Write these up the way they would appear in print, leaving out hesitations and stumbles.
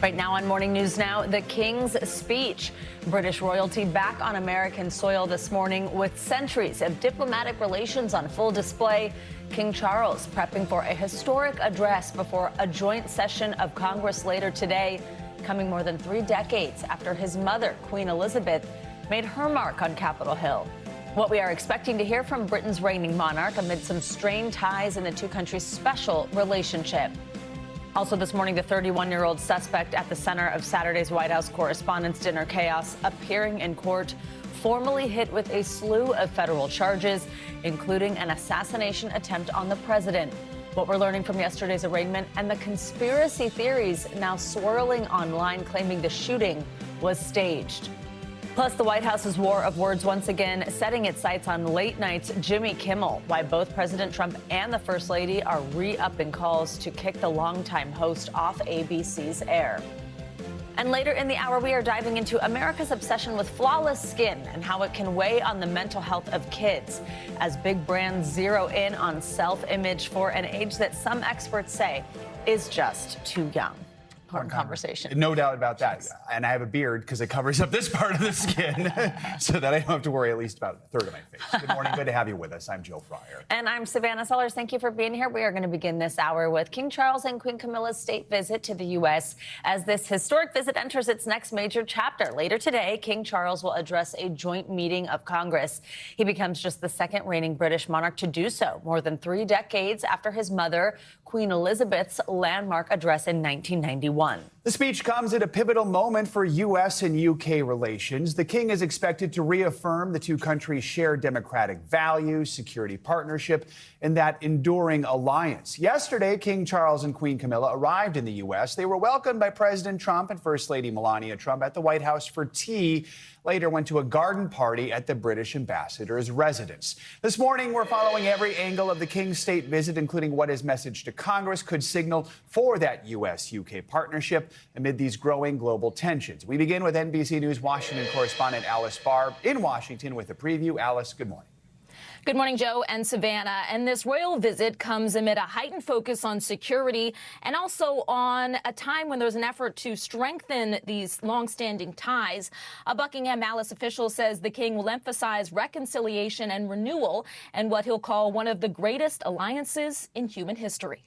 Right now on Morning News Now, the King's speech. British royalty back on American soil this morning with centuries of diplomatic relations on full display. King Charles prepping for a historic address before a joint session of Congress later today, coming more than 3 decades after his mother, Queen Elizabeth, made her mark on Capitol Hill. What we are expecting to hear from Britain's reigning monarch amid some strained ties in the two countries' special relationship. Also this morning, the 31-year-old suspect at the center of Saturday's White House Correspondents' Dinner chaos appearing in court, formally hit with a slew of federal charges, including an assassination attempt on the president. What we're learning from yesterday's arraignment and the conspiracy theories now swirling online claiming the shooting was staged. Plus, the White House's war of words once again setting its sights on late night's Jimmy Kimmel, why both President Trump and the First Lady are re-upping calls to kick the longtime host off ABC's air. And later in the hour, we are diving into America's obsession with flawless skin and how it can weigh on the mental health of kids as big brands zero in on self-image for an age that some experts say is just too young. Important conversation. No doubt about that. And I have a beard because it covers up this part of the skin so that I don't have to worry at least about a third of my face. Good morning. Good to have you with us. I'm Joe Fryer. And I'm Savannah Sellers. Thank you for being here. We are going to begin this hour with King Charles and Queen Camilla's state visit to the U.S. as this historic visit enters its next major chapter. Later today, King Charles will address a joint meeting of Congress. He becomes just the second reigning British monarch to do so, more than 3 decades after his mother, Queen Elizabeth's landmark address in 1991. The speech comes at a pivotal moment for U.S. and U.K. relations. The king is expected to reaffirm the two countries' shared democratic values, security partnership, and that enduring alliance. Yesterday, King Charles and Queen Camilla arrived in the U.S. They were welcomed by President Trump and First Lady Melania Trump at the White House for tea. Later went to a garden party at the British ambassador's residence. This morning, we're following every angle of the King's state visit, including what his message to Congress could signal for that U.S.-UK partnership amid these growing global tensions. We begin with NBC News Washington correspondent Alice Barr in Washington with a preview. Alice, good morning. Good morning, Joe and Savannah. And this royal visit comes amid a heightened focus on security and also on a time when there's an effort to strengthen these longstanding ties. A Buckingham Palace official says the king will emphasize reconciliation and renewal and what he'll call one of the greatest alliances in human history.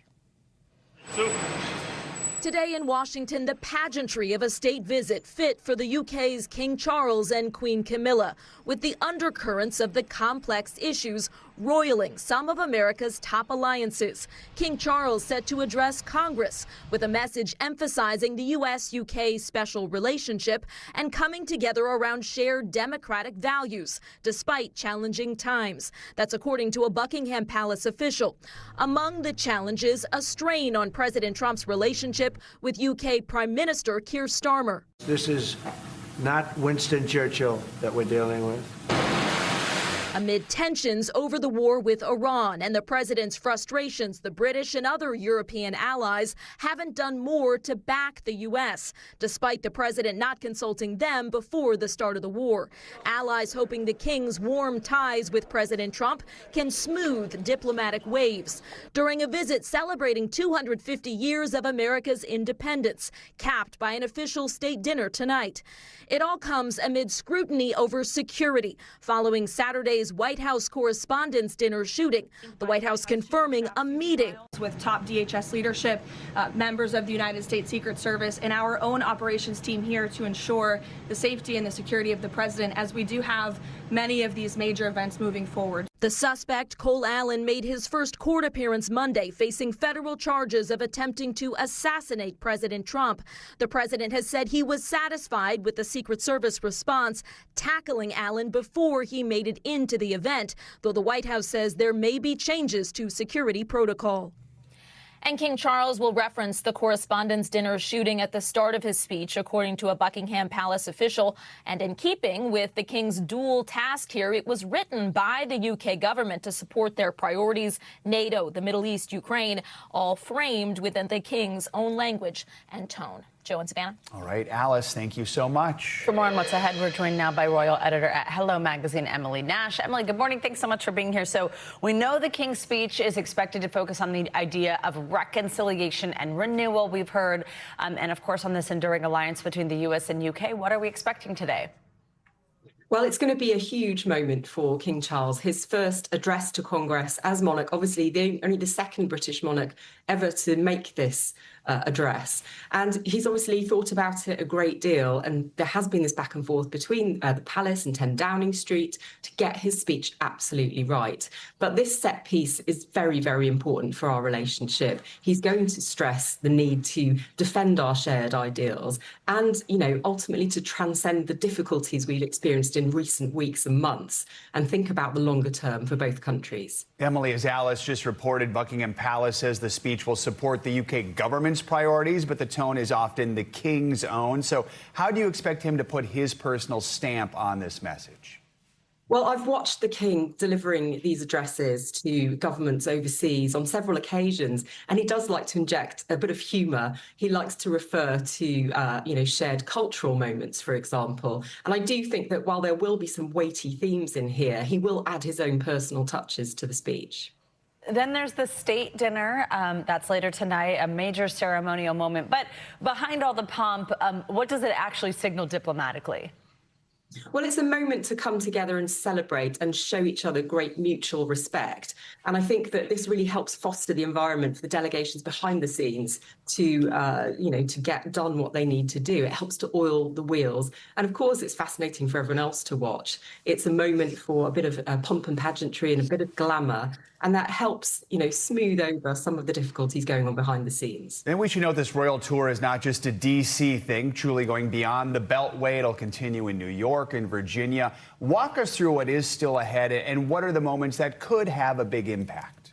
Today in Washington, the pageantry of a state visit fit for the UK's King Charles and Queen Camilla, with the undercurrents of the complex issues roiling some of America's top alliances. King Charles set to address Congress with a message emphasizing the U.S.-UK special relationship and coming together around shared democratic values, despite challenging times. That's according to a Buckingham Palace official. Among the challenges, a strain on President Trump's relationship with UK Prime Minister Keir Starmer. This is not Winston Churchill that we're dealing with. Amid tensions over the war with Iran and the president's frustrations, the British and other European allies haven't done more to back the U.S., despite the president not consulting them before the start of the war. Allies hoping the king's warm ties with President Trump can smooth diplomatic waves during a visit celebrating 250 years of America's independence, capped by an official state dinner tonight. It all comes amid scrutiny over security following Saturday's White House Correspondents' Dinner shooting. The White House confirming a meeting with top DHS leadership, members of the United States Secret Service, and our own operations team here to ensure the safety and the security of the president, as we do have many of these major events moving forward. The suspect, Cole Allen, made his first court appearance Monday, facing federal charges of attempting to assassinate President Trump. The president has said he was satisfied with the Secret Service response, tackling Allen before he made it into the event, though the White House says there may be changes to security protocol. And King Charles will reference the Correspondents' Dinner shooting at the start of his speech, according to a Buckingham Palace official. And in keeping with the king's dual task here, it was written by the UK government to support their priorities, NATO, the Middle East, Ukraine, all framed within the king's own language and tone. Joe and Savannah. All right, Alice, thank you so much. For more on what's ahead, we're joined now by royal editor at Hello Magazine, Emily Nash. Emily, good morning. Thanks so much for being here. So we know the King's speech is expected to focus on the idea of reconciliation and renewal, we've heard, and of course on this enduring alliance between the U.S. and U.K. What are we expecting today? Well, it's going to be a huge moment for King Charles, his first address to Congress as monarch, obviously only the second British monarch ever to make this address. And he's obviously thought about it a great deal. And there has been this back and forth between the palace and 10 Downing Street to get his speech absolutely right. But this set piece is very, very important for our relationship. He's going to stress the need to defend our shared ideals and, ultimately to transcend the difficulties we've experienced in recent weeks and months and think about the longer term for both countries. Emily, as Alice just reported, Buckingham Palace says the speech will support the UK government's priorities, but the tone is often the King's own. So how do you expect him to put his personal stamp on this message? Well, I've watched the King delivering these addresses to governments overseas on several occasions, and he does like to inject a bit of humour. He likes to refer to, shared cultural moments, for example. And I do think that while there will be some weighty themes in here, he will add his own personal touches to the speech. Then there's the state dinner. That's later tonight, a major ceremonial moment. But behind all the pomp, what does it actually signal diplomatically? Well, it's a moment to come together and celebrate and show each other great mutual respect. And I think that this really helps foster the environment for the delegations behind the scenes to get done what they need to do. It helps to oil the wheels. And of course, it's fascinating for everyone else to watch. It's a moment for a bit of pomp and pageantry and a bit of glamour. And that helps, smooth over some of the difficulties going on behind the scenes. And we should note this royal tour is not just a D.C. thing, truly going beyond the Beltway. It'll continue in New York and Virginia. Walk us through what is still ahead and what are the moments that could have a big impact.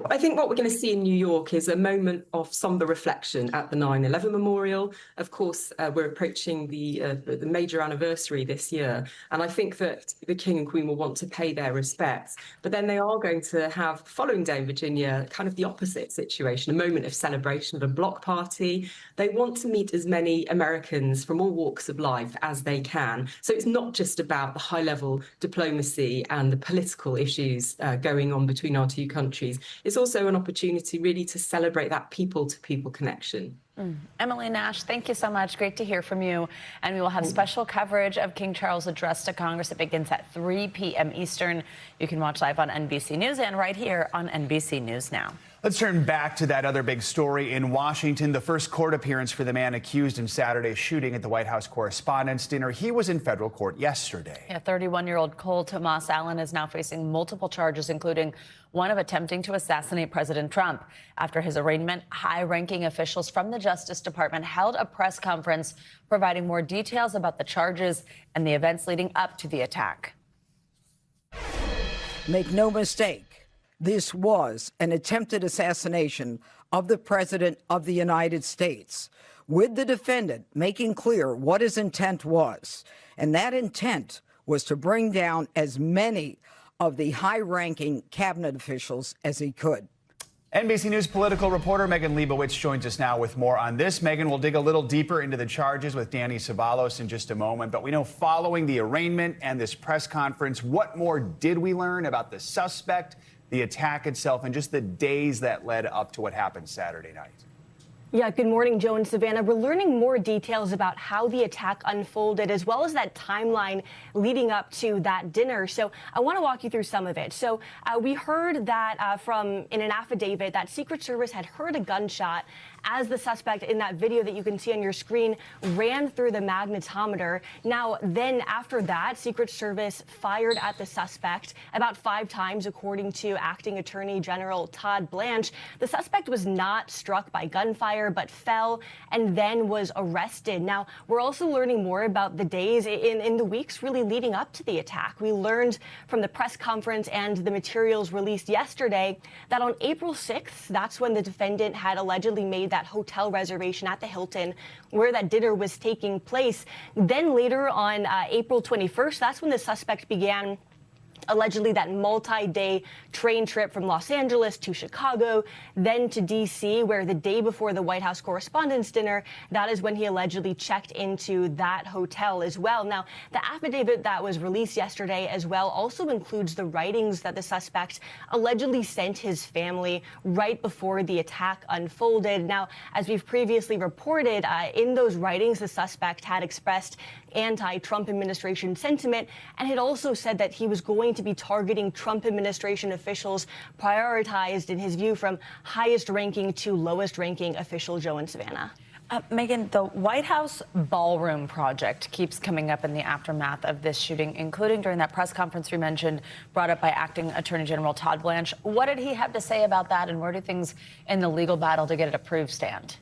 I think what we're going to see in New York is a moment of somber reflection at the 9/11 memorial. Of course, we're approaching the major anniversary this year, and I think that the King and Queen will want to pay their respects. But then they are going to have, following day in Virginia, kind of the opposite situation, a moment of celebration of a block party. They want to meet as many Americans from all walks of life as they can. So it's not just about the high-level diplomacy and the political issues going on between our two countries. It's also an opportunity really to celebrate that people-to-people connection. Emily Nash, thank you so much. Great to hear from you. And we will have special coverage of King Charles' address to Congress. It begins at 3 p.m. Eastern. You can watch live on NBC News and right here on NBC News Now. Let's turn back to that other big story in Washington. The first court appearance for the man accused in Saturday's shooting at the White House Correspondents' Dinner. He was in federal court yesterday. 31-year-old Cole Tomas Allen is now facing multiple charges, including one of attempting to assassinate President Trump. After his arraignment, high-ranking officials from the Justice Department held a press conference providing more details about the charges and the events leading up to the attack. Make no mistake. This was an attempted assassination of the President of the United States, with the defendant making clear what his intent was. And that intent was to bring down as many of the high-ranking cabinet officials as he could. NBC News political reporter Megan Leibowitz joins us now with more on this. Megan, we'll dig a little deeper into the charges with Danny Savalos in just a moment. But we know following the arraignment and this press conference, what more did we learn about the suspect, the attack itself, and just the days that led up to what happened Saturday night? Yeah, good morning, Joe and Savannah. We're learning more details about how the attack unfolded, as well as that timeline leading up to that dinner. So I want to walk you through some of it. So we heard that in an affidavit that Secret Service had heard a gunshot as the suspect in that video that you can see on your screen ran through the magnetometer. Now, then after that, Secret Service fired at the suspect about 5 times, according to Acting Attorney General Todd Blanche. The suspect was not struck by gunfire, but fell and then was arrested. Now, we're also learning more about the days in the weeks really leading up to the attack. We learned from the press conference and the materials released yesterday that on April 6th, that's when the defendant had allegedly made that hotel reservation at the Hilton where that dinner was taking place. Then later on April 21st, that's when the suspect began Allegedly, that multi-day train trip from Los Angeles to Chicago, then to D.C., where the day before the White House Correspondents' Dinner, that is when he allegedly checked into that hotel as well. Now, the affidavit that was released yesterday as well also includes the writings that the suspect allegedly sent his family right before the attack unfolded. Now, as we've previously reported, in those writings, the suspect had expressed anti-Trump administration sentiment and had also said that he was going to be targeting Trump administration officials, prioritized, in his view, from highest ranking to lowest ranking official. Joe and Savannah. Megan, the White House Ballroom project keeps coming up in the aftermath of this shooting, including during that press conference we mentioned, brought up by Acting Attorney General Todd Blanche. What did he have to say about that, and where do things in the legal battle to get it approved stand?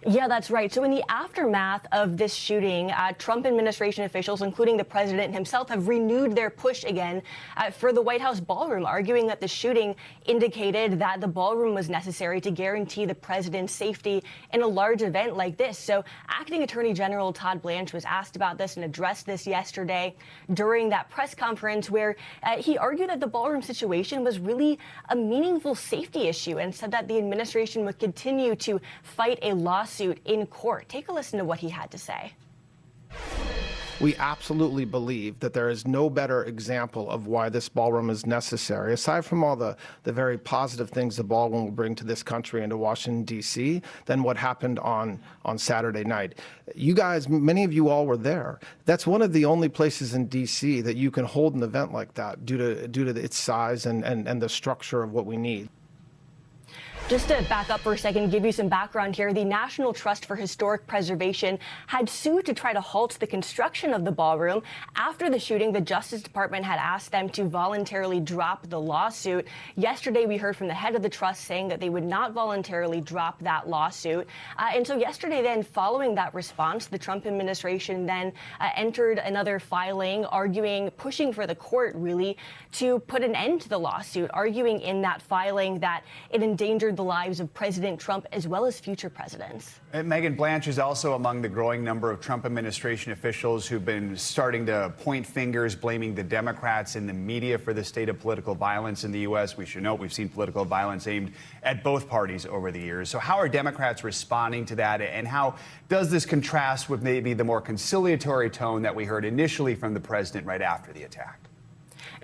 Yeah, that's right. So in the aftermath of this shooting, Trump administration officials, including the president himself, have renewed their push again for the White House ballroom, arguing that the shooting indicated that the ballroom was necessary to guarantee the president's safety in a large event like this. So Acting Attorney General Todd Blanche was asked about this and addressed this yesterday during that press conference, where he argued that the ballroom situation was really a meaningful safety issue and said that the administration would continue to fight a lawsuit in court. Take a listen to what he had to say. We absolutely believe that there is no better example of why this ballroom is necessary, aside from all the very positive things the ballroom will bring to this country and to Washington, D.C., than what happened on Saturday night. You guys, many of you all were there. That's one of the only places in D.C. that you can hold an event like that due to its size and the structure of what we need. Just to back up for a second, give you some background here, the National Trust for Historic Preservation had sued to try to halt the construction of the ballroom. After the shooting, the Justice Department had asked them to voluntarily drop the lawsuit. Yesterday, we heard from the head of the trust saying that they would not voluntarily drop that lawsuit. And so yesterday, then, following that response, the Trump administration then entered another filing, pushing for the court, really, to put an end to the lawsuit, arguing in that filing that it endangered the lives of President Trump as well as future presidents. And Megan, Blanche is also among the growing number of Trump administration officials who've been starting to point fingers, blaming the Democrats and the media for the state of political violence in the U.S. We should note we've seen political violence aimed at both parties over the years. So how are Democrats responding to that, and how does this contrast with maybe the more conciliatory tone that we heard initially from the president right after the attack?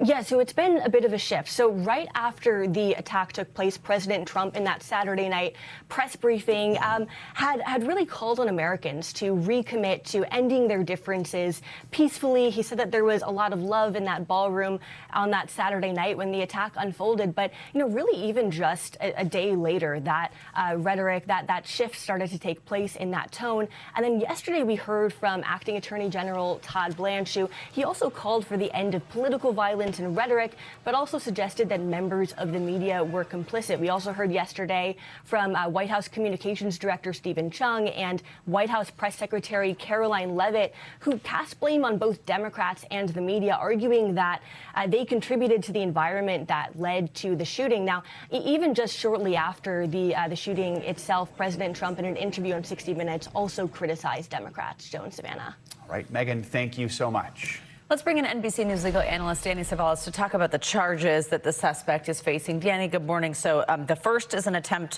Yeah, so it's been a bit of a shift. So right after the attack took place, President Trump, in that Saturday night press briefing, had really called on Americans to recommit to ending their differences peacefully. He said that there was a lot of love in that ballroom on that Saturday night when the attack unfolded. But, really even just a day later, that rhetoric, that shift started to take place in that tone. And then yesterday we heard from Acting Attorney General Todd Blanche, who he also called for the end of political violence and rhetoric, but also suggested that members of the media were complicit. We also heard yesterday from White House Communications Director Stephen Chung and White House Press Secretary Caroline Leavitt, who cast blame on both Democrats and the media, arguing that they contributed to the environment that led to the shooting. Now, even just shortly after the shooting itself, President Trump, in an interview on 60 Minutes, also criticized Democrats. Joe and Savannah. All right, Megan, thank you so much. Let's bring in NBC News legal analyst Danny Savalas to talk about the charges that the suspect is facing. Danny, good morning. So the first is an attempt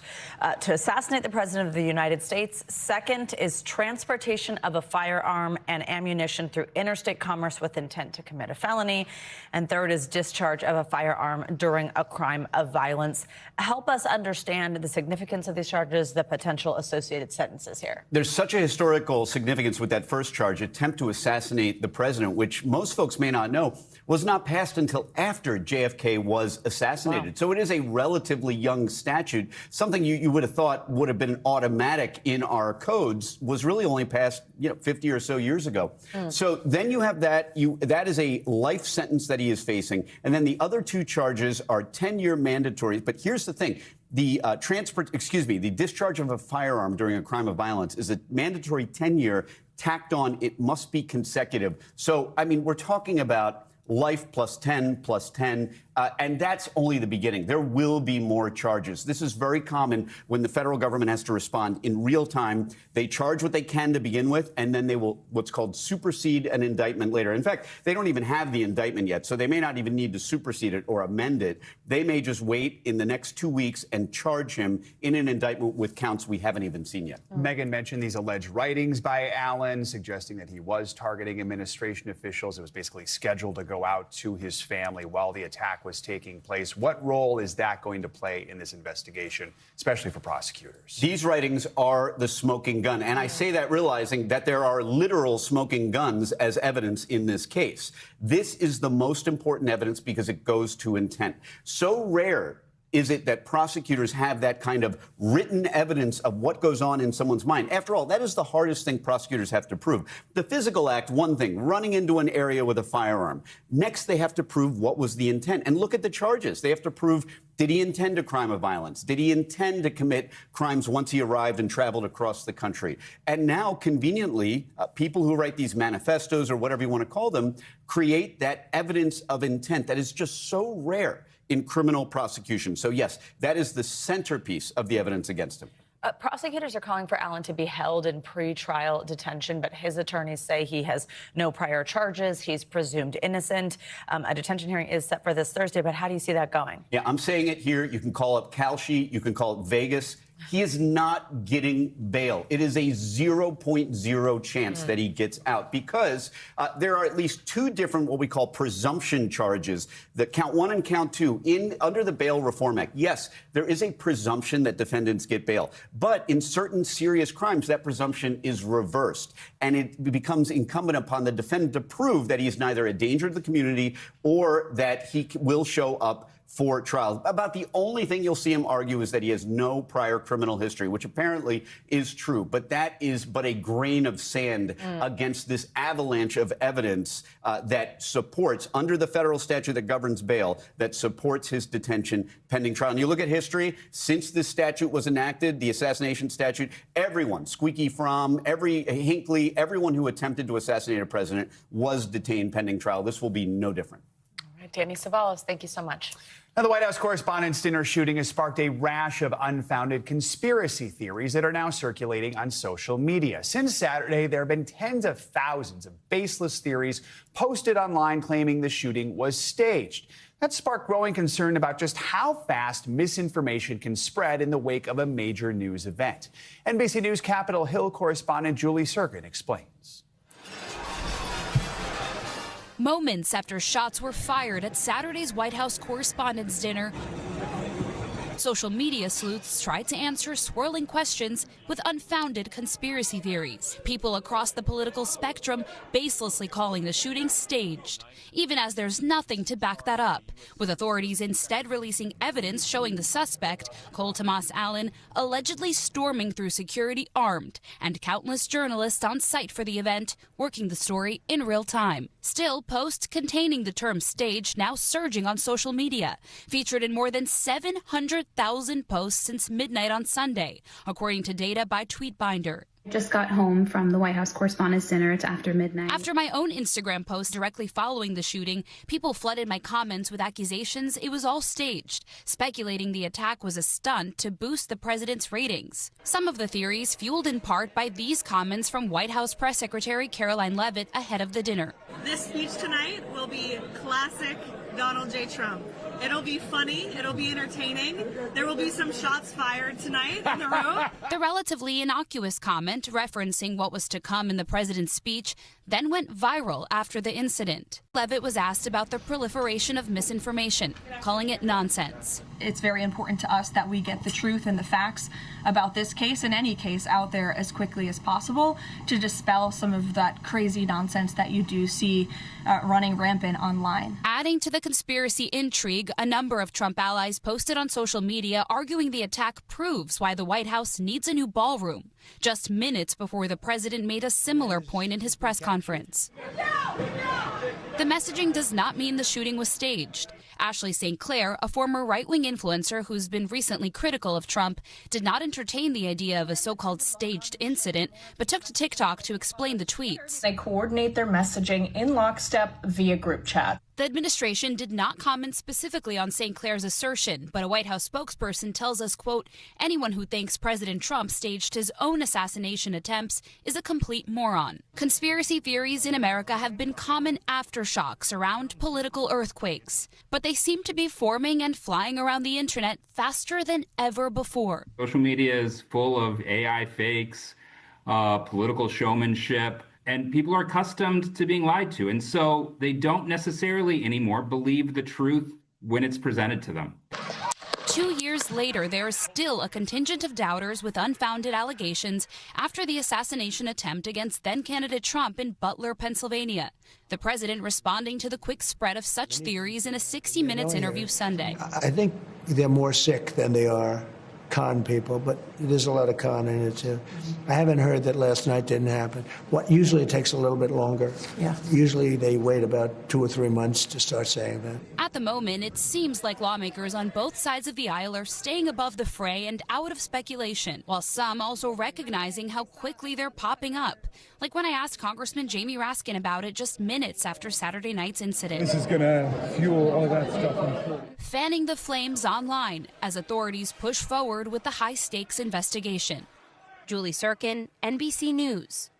to assassinate the president of the United States. Second is transportation of a firearm and ammunition through interstate commerce with intent to commit a felony. And third is discharge of a firearm during a crime of violence. Help us understand the significance of these charges, the potential associated sentences here. There's such a historical significance with that first charge, attempt to assassinate the president, which most folks may not know was not passed until after JFK was assassinated. Wow. So it is a relatively young statute. Something you would have thought would have been automatic in our codes was really only passed, 50 or so years ago. So then you have that. That is a life sentence that he is facing. And then the other two charges are 10-year mandatory. But here's the thing. The the discharge of a firearm during a crime of violence is a mandatory 10-year tacked on. It must be consecutive. So, we're talking about life plus 10 plus 10. And that's only the beginning. There will be more charges. This is very common when the federal government has to respond in real time. They charge what they can to begin with, and then they will what's called supersede an indictment later. In fact, they don't even have the indictment yet, so they may not even need to supersede it or amend it. They may just wait in the next 2 weeks and charge him in an indictment with counts we haven't even seen yet. Megyn mentioned these alleged writings by Allen suggesting that he was targeting administration officials. It was basically scheduled to go out to his family while the attack was taking place. What role is that going to play in this investigation, especially for prosecutors? These writings are the smoking gun. And I say that realizing that there are literal smoking guns as evidence in this case. This is the most important evidence because it goes to intent. So rare is it that prosecutors have that kind of written evidence of what goes on in someone's mind? After all, that is the hardest thing prosecutors have to prove. The physical act, one thing, running into an area with a firearm. Next, they have to prove what was the intent. And look at the charges. They have to prove, did he intend a crime of violence? Did he intend to commit crimes once he arrived and traveled across the country? And now, conveniently, people who write these manifestos or whatever you want to call them create that evidence of intent that is just so rare in criminal prosecution. So, yes, that is the centerpiece of the evidence against him. Prosecutors are calling for Allen to be held in pre-trial detention, but his attorneys say he has no prior charges. He's presumed innocent. A detention hearing is set for this Thursday, but how do you see that going? Yeah, I'm saying it here. You can call it Calshi. You can call it Vegas. He is not getting bail. It is a 0.0 chance that he gets out because there are at least two different what we call presumption charges, that count 1 and count 2 under the Bail Reform Act. Yes, there is a presumption that defendants get bail, but in certain serious crimes, that presumption is reversed, and it becomes incumbent upon the defendant to prove that he is neither a danger to the community or that he will show up for trial. About the only thing you'll see him argue is that he has no prior criminal history, which apparently is true. But that is but a grain of sand against this avalanche of evidence that supports, under the federal statute that governs bail, that supports his detention pending trial. And you look at history, since this statute was enacted, the assassination statute, everyone, Squeaky Fromm, Hinckley, everyone who attempted to assassinate a president was detained pending trial. This will be no different. Danny Savalas, thank you so much. Now, the White House Correspondents' Dinner shooting has sparked a rash of unfounded conspiracy theories that are now circulating on social media. Since Saturday, there have been tens of thousands of baseless theories posted online claiming the shooting was staged. That sparked growing concern about just how fast misinformation can spread in the wake of a major news event. NBC News Capitol Hill correspondent Julie Sirkin explains. Moments after shots were fired at Saturday's White House Correspondents' Dinner, social media sleuths tried to answer swirling questions with unfounded conspiracy theories. People across the political spectrum baselessly calling the shooting staged, even as there's nothing to back that up, with authorities instead releasing evidence showing the suspect, Cole Tomas Allen, allegedly storming through security armed, and countless journalists on site for the event working the story in real time. Still, posts containing the term staged now surging on social media, featured in more than 700,000 posts since midnight on Sunday, according to data by Tweetbinder. Just got home from the White House Correspondents' Dinner. It's after midnight. After my own Instagram post directly following the shooting, people flooded my comments with accusations it was all staged, speculating the attack was a stunt to boost the president's ratings. Some of the theories fueled in part by these comments from White House Press Secretary Caroline Leavitt ahead of the dinner. This speech tonight will be classic Donald J. Trump. It'll be funny. It'll be entertaining. There will be some shots fired tonight in the room. The relatively innocuous comment referencing what was to come in the president's speech then went viral after the incident. Leavitt was asked about the proliferation of misinformation, calling it nonsense. It's very important to us that we get the truth and the facts about this case and any case out there as quickly as possible to dispel some of that crazy nonsense that you do see running rampant online. Adding to the conspiracy intrigue, a number of Trump allies posted on social media arguing the attack proves why the White House needs a new ballroom, just minutes before the president made a similar point in his press conference. The messaging does not mean the shooting was staged. Ashley St. Clair, a former right-wing influencer who's been recently critical of Trump, did not entertain the idea of a so-called staged incident, but took to TikTok to explain the tweets. They coordinate their messaging in lockstep via group chat. The administration did not comment specifically on St. Clair's assertion, but a White House spokesperson tells us, quote, anyone who thinks President Trump staged his own assassination attempts is a complete moron. Conspiracy theories in America have been common aftershocks around political earthquakes, but they seem to be forming and flying around the internet faster than ever before. Social media is full of AI fakes, political showmanship, and people are accustomed to being lied to. And so they don't necessarily anymore believe the truth when it's presented to them. 2 years later, there is still a contingent of doubters with unfounded allegations after the assassination attempt against then-candidate Trump in Butler, Pennsylvania. The president responding to the quick spread of such theories in a 60 Minutes interview Sunday. I think they're more sick than they are con people, but there's a lot of con in it too. I haven't heard that last night didn't happen. Usually it takes a little bit longer. Yeah. Usually they wait about 2 or 3 months to start saying that. At the moment, it seems like lawmakers on both sides of the aisle are staying above the fray and out of speculation, while some also recognizing how quickly they're popping up. Like when I asked Congressman Jamie Raskin about it just minutes after Saturday night's incident. This is going to fuel all that stuff, I'm sure. Fanning the flames online as authorities push forward with the high-stakes investigation. Julie Sirkin, NBC News.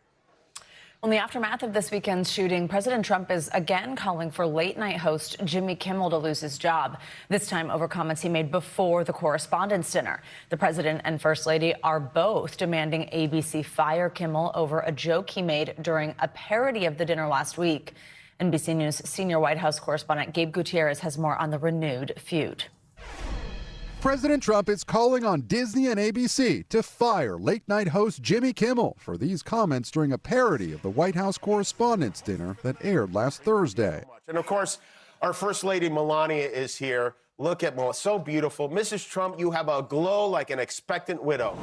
In the aftermath of this weekend's shooting, President Trump is again calling for late-night host Jimmy Kimmel to lose his job, this time over comments he made before the Correspondents' Dinner. The president and First Lady are both demanding ABC fire Kimmel over a joke he made during a parody of the dinner last week. NBC News senior White House correspondent Gabe Gutierrez has more on the renewed feud. President Trump is calling on Disney and ABC to fire late-night host Jimmy Kimmel for these comments during a parody of the White House Correspondents' Dinner that aired last Thursday. And of course, our First Lady Melania is here. Look at Melania, so beautiful. Mrs. Trump, you have a glow like an expectant widow.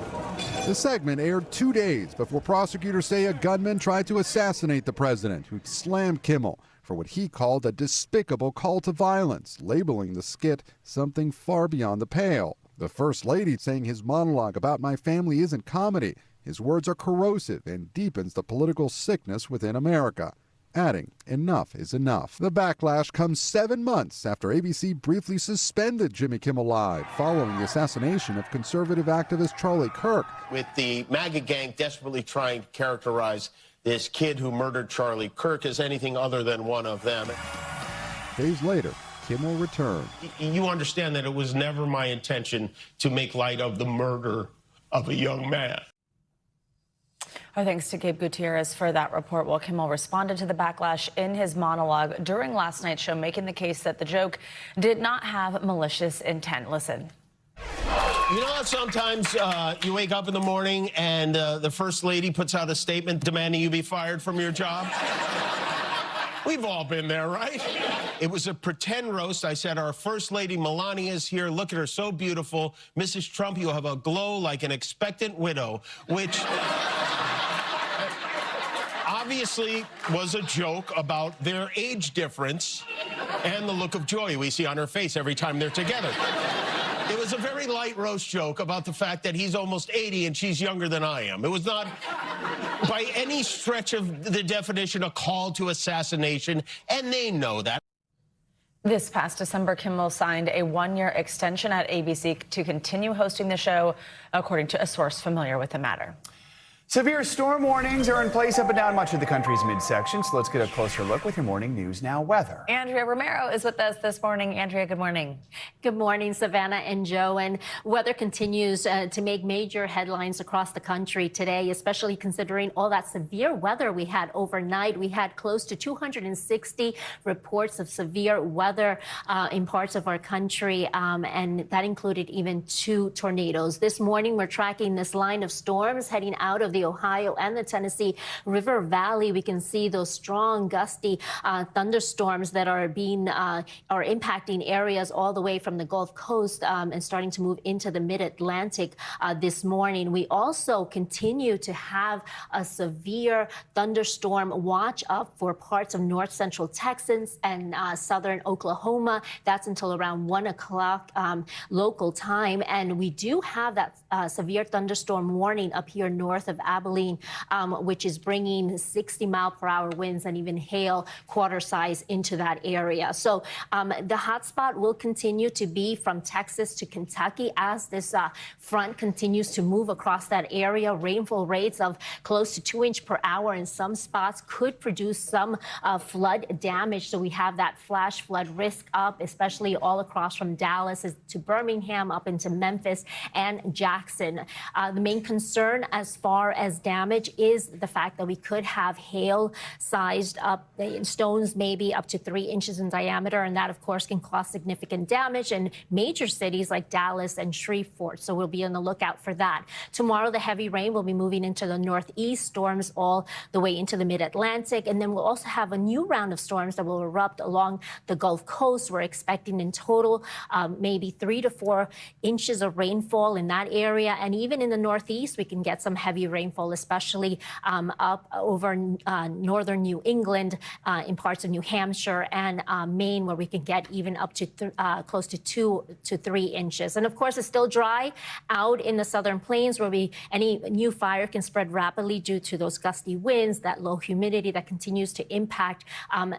The segment aired 2 days before prosecutors say a gunman tried to assassinate the president, who slammed Kimmel for what he called a despicable call to violence, labeling the skit something far beyond the pale. The First Lady saying his monologue about my family isn't comedy. His words are corrosive and deepens the political sickness within America, adding enough is enough. The backlash comes 7 months after ABC briefly suspended Jimmy Kimmel Live following the assassination of conservative activist Charlie Kirk. With the MAGA gang desperately trying to characterize this kid who murdered Charlie Kirk as anything other than one of them. Days later, Kimmel returned. You understand that it was never my intention to make light of the murder of a young man. Our thanks to Gabe Gutierrez for that report. While Kimmel responded to the backlash in his monologue during last night's show, making the case that the joke did not have malicious intent. Listen. You know how sometimes you wake up in the morning and the First Lady puts out a statement demanding you be fired from your job? We've all been there, right? It was a pretend roast. I said, our First Lady Melania is here. Look at her, so beautiful. Mrs. Trump, you have a glow like an expectant widow, which obviously was a joke about their age difference and the look of joy we see on her face every time they're together. It was a very light roast joke about the fact that he's almost 80 and she's younger than I am. It was not, by any stretch of the definition, a call to assassination, and they know that. This past December, Kimmel signed a 1-year extension at ABC to continue hosting the show, according to a source familiar with the matter. Severe storm warnings are in place up and down much of the country's midsection, so let's get a closer look with your Morning News Now weather. Andrea Romero is with us this morning. Andrea, good morning. Good morning, Savannah and Joe. And weather continues to make major headlines across the country today, especially considering all that severe weather we had overnight. We had close to 260 reports of severe weather in parts of our country, and that included even 2 tornadoes. This morning, we're tracking this line of storms heading out of the Ohio and the Tennessee River Valley. We can see those strong, gusty thunderstorms that are impacting areas all the way from the Gulf Coast and starting to move into the Mid-Atlantic this morning. We also continue to have a severe thunderstorm watch up for parts of north central Texas and southern Oklahoma. That's until around 1 o'clock local time. And we do have that severe thunderstorm warning up here north of Abilene, which is bringing 60-mile-per-hour winds and even hail quarter size into that area. So the hotspot will continue to be from Texas to Kentucky as this front continues to move across that area. Rainfall rates of close to 2 inches per hour in some spots could produce some flood damage. So we have that flash flood risk up, especially all across from Dallas to Birmingham up into Memphis and Jackson. The main concern as far as damage is the fact that we could have hail-sized up stones, maybe up to 3 inches in diameter, and that, of course, can cause significant damage in major cities like Dallas and Shreveport. So we'll be on the lookout for that. Tomorrow, the heavy rain will be moving into the northeast, storms all the way into the mid-Atlantic, and then we'll also have a new round of storms that will erupt along the Gulf Coast. We're expecting in total maybe 3 to 4 inches of rainfall in that area, and even in the northeast, we can get some heavy rainfall, especially up over northern New England, in parts of New Hampshire and Maine, where we can get even up to close to 2 to 3 inches. And of course, it's still dry out in the southern plains, where any new fire can spread rapidly due to those gusty winds, that low humidity that continues to impact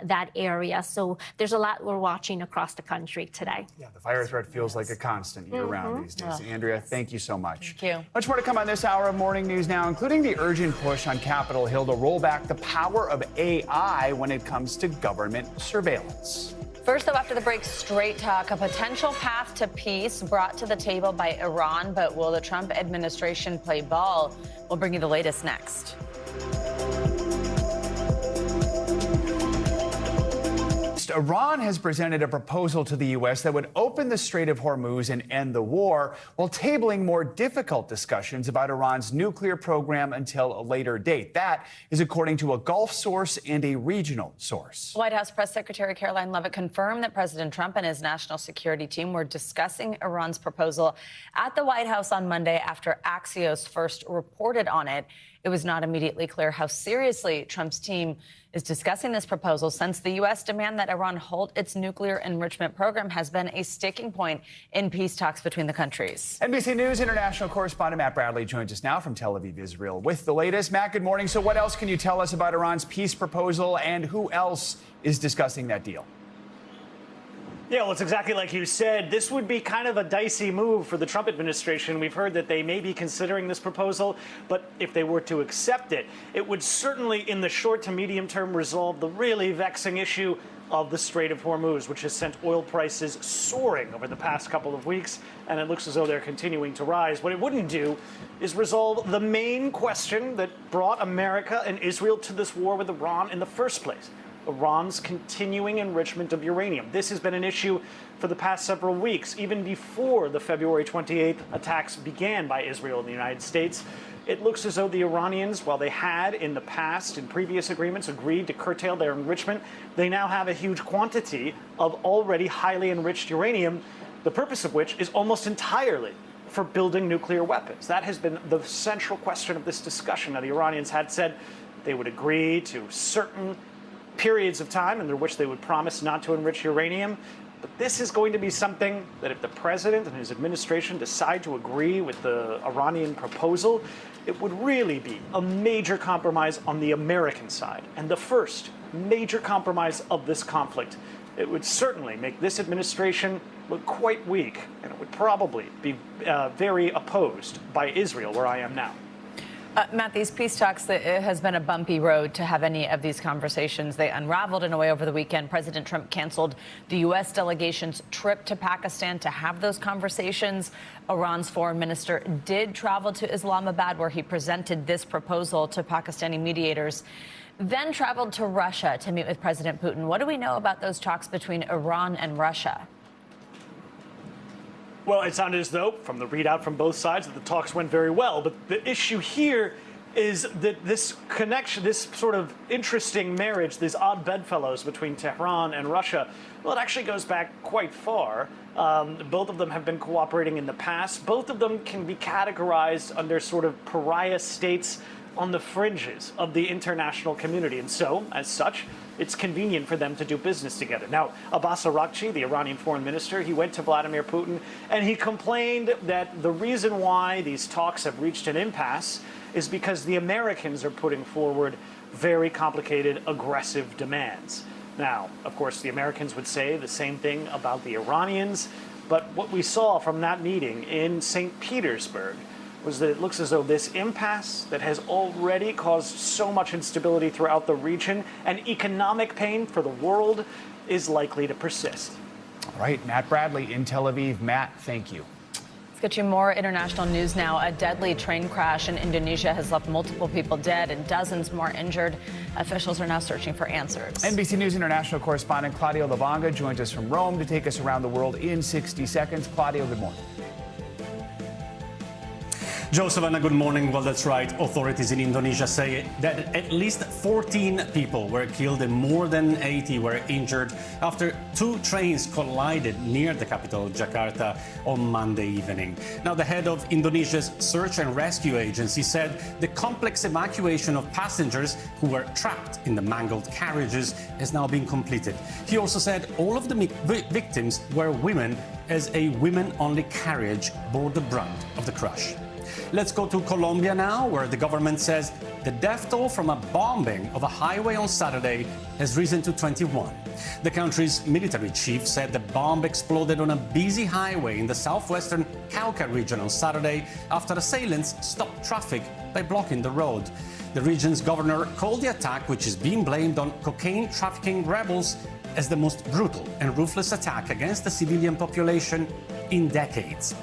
that area. So there's a lot we're watching across the country today. Yeah, the fire threat feels like a constant year-round these days. Andrea, thank you so much. Thank you. Much more to come on this hour of Morning News Now, including the urgent push on Capitol Hill to roll back the power of AI when it comes to government surveillance. First, though, after the break, straight talk, a potential path to peace brought to the table by Iran. But will the Trump administration play ball? We'll bring you the latest next. Iran has presented a proposal to the U.S. that would open the Strait of Hormuz and end the war, while tabling more difficult discussions about Iran's nuclear program until a later date. That is according to a Gulf source and a regional source. White House Press Secretary Caroline Leavitt confirmed that President Trump and his national security team were discussing Iran's proposal at the White House on Monday after Axios first reported on it. It was not immediately clear how seriously Trump's team is discussing this proposal, since the U.S. demand that Iran halt its nuclear enrichment program has been a sticking point in peace talks between the countries. NBC News international correspondent Matt Bradley joins us now from Tel Aviv, Israel, with the latest. Matt, good morning. So what else can you tell us about Iran's peace proposal, and who else is discussing that deal? Yeah, well, it's exactly like you said. This would be kind of a dicey move for the Trump administration. We've heard that they may be considering this proposal, but if they were to accept it, it would certainly, in the short to medium term, resolve the really vexing issue of the Strait of Hormuz, which has sent oil prices soaring over the past couple of weeks, and it looks as though they're continuing to rise. What it wouldn't do is resolve the main question that brought America and Israel to this war with Iran in the first place: Iran's continuing enrichment of uranium. This has been an issue for the past several weeks, even before the February 28th attacks began by Israel in the United States. It looks as though the Iranians, while they had in the past, in previous agreements, agreed to curtail their enrichment, they now have a huge quantity of already highly enriched uranium, the purpose of which is almost entirely for building nuclear weapons. That has been the central question of this discussion. Now, the Iranians had said they would agree to certain periods of time under which they would promise not to enrich uranium. But this is going to be something that, if the president and his administration decide to agree with the Iranian proposal, it would really be a major compromise on the American side, and the first major compromise of this conflict. It would certainly make this administration look quite weak, and it would probably be very opposed by Israel, where I am now. Matt, these peace talks, it has been a bumpy road to have any of these conversations. They unraveled in a way over the weekend. President Trump canceled the U.S. delegation's trip to Pakistan to have those conversations. Iran's foreign minister did travel to Islamabad, where he presented this proposal to Pakistani mediators, then traveled to Russia to meet with President Putin. What do we know about those talks between Iran and Russia? Well, it sounded as though, from the readout from both sides, that the talks went very well. But the issue here is that this connection, this sort of interesting marriage, these odd bedfellows between Tehran and Russia, well, it actually goes back quite far. Both of them have been cooperating in the past. Both of them can be categorized under sort of pariah states on the fringes of the international community. And so, as such, it's convenient for them to do business together. Now, Abbas Araghchi, the Iranian foreign minister, he went to Vladimir Putin, and he complained that the reason why these talks have reached an impasse is because the Americans are putting forward very complicated, aggressive demands. Now, of course, the Americans would say the same thing about the Iranians, but what we saw from that meeting in St. Petersburg was that it looks as though this impasse that has already caused so much instability throughout the region and economic pain for the world is likely to persist. All right, Matt Bradley in Tel Aviv. Matt, thank you. Let's get you more international news now. A deadly train crash in Indonesia has left multiple people dead and dozens more injured. Officials are now searching for answers. NBC News international correspondent Claudio Lavanga joins us from Rome to take us around the world in 60 seconds. Claudio, good morning. Joe, Savannah, good morning. Well, that's right. Authorities in Indonesia say that at least 14 people were killed and more than 80 were injured after two trains collided near the capital, Jakarta, on Monday evening. Now, the head of Indonesia's Search and Rescue Agency said the complex evacuation of passengers who were trapped in the mangled carriages has now been completed. He also said all of the victims were women, as a women-only carriage bore the brunt of the crash. Let's go to Colombia now, where the government says the death toll from a bombing of a highway on Saturday has risen to 21. The country's military chief said the bomb exploded on a busy highway in the southwestern Cauca region on Saturday after assailants stopped traffic by blocking the road. The region's governor called the attack, which is being blamed on cocaine trafficking rebels, as the most brutal and ruthless attack against the civilian population in decades.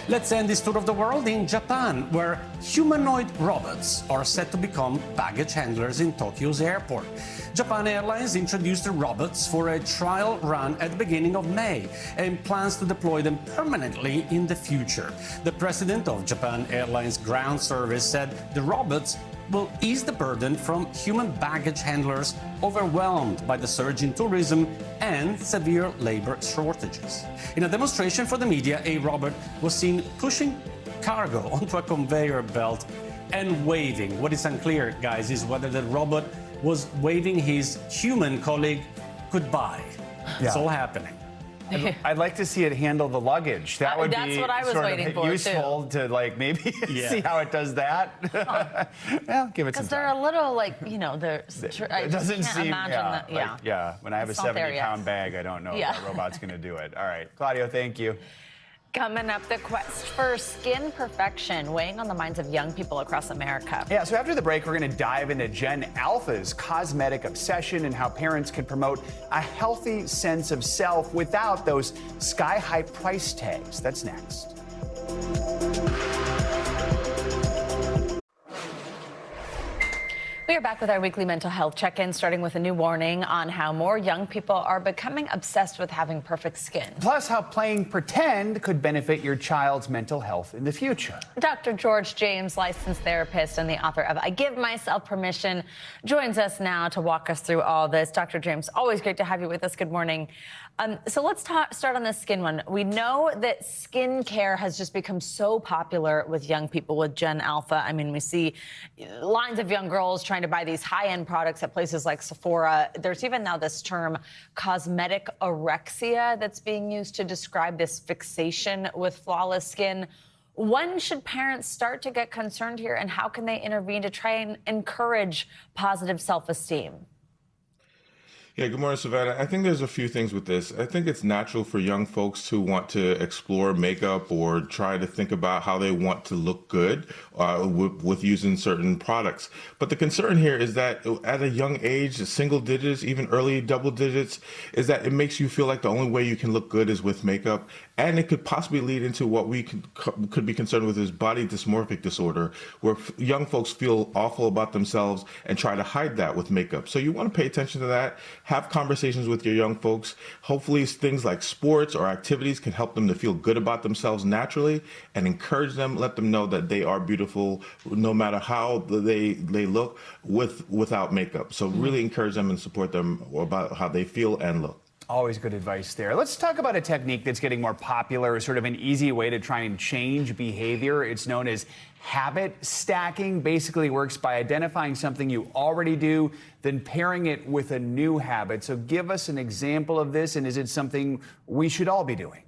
Let's end this tour of the world in Japan, where humanoid robots are set to become baggage handlers in Tokyo's airport. Japan Airlines introduced the robots for a trial run at the beginning of May and plans to deploy them permanently in the future. The president of Japan Airlines Ground Service said the robots will ease the burden from human baggage handlers overwhelmed by the surge in tourism and severe labor shortages. In a demonstration for the media, a robot was seen pushing cargo onto a conveyor belt and waving. What is unclear, guys, is whether the robot was waving his human colleague goodbye. It's all happening. I'd like to see it handle the luggage. That would That's be what I was sort waiting of for, useful too. to like maybe see how it does that. Well, give it some Because they're a little like, you know, It doesn't seem, that. when I have It's a not there 70-pound bag, I don't know if that robot's going to do it. All right, Claudio, thank you. Coming up, the quest for skin perfection weighing on the minds of young people across America. Yeah, so after the break, we're going to dive into Gen Alpha's cosmetic obsession and how parents can promote a healthy sense of self without those sky-high price tags. That's next. We are back with our weekly mental health check-in, starting with a new warning on how more young people are becoming obsessed with having perfect skin. Plus, how playing pretend could benefit your child's mental health in the future. Dr. George James, licensed therapist and the author of I Give Myself Permission, joins us now to walk us through all this. Dr. James, always great to have you with us. Good morning. So let's start on the skin one. We know that skincare has just become so popular with young people with Gen Alpha. I mean, we see lines of young girls trying to buy these high-end products at places like Sephora. There's even now this term cosmetic anorexia that's being used to describe this fixation with flawless skin. When should parents start to get concerned here, and how can they intervene to try and encourage positive self-esteem? Yeah, good morning, Savannah. I think there's a few things with this. I think it's natural for young folks to want to explore makeup or try to think about how they want to look good with using certain products. But the concern here is that at a young age, single digits, even early double digits, is that it makes you feel like the only way you can look good is with makeup. And it could possibly lead into what we could be concerned with is body dysmorphic disorder, where young folks feel awful about themselves and try to hide that with makeup. So you want to pay attention to that. Have conversations with your young folks. Hopefully things like sports or activities can help them to feel good about themselves naturally and encourage them, let them know that they are beautiful no matter how they look without makeup. So really encourage them and support them about how they feel and look. Always good advice there. Let's talk about a technique that's getting more popular, sort of an easy way to try and change behavior. It's known as habit stacking. Basically works by identifying something you already do, then pairing it with a new habit. So give us an example of this, and is it something we should all be doing?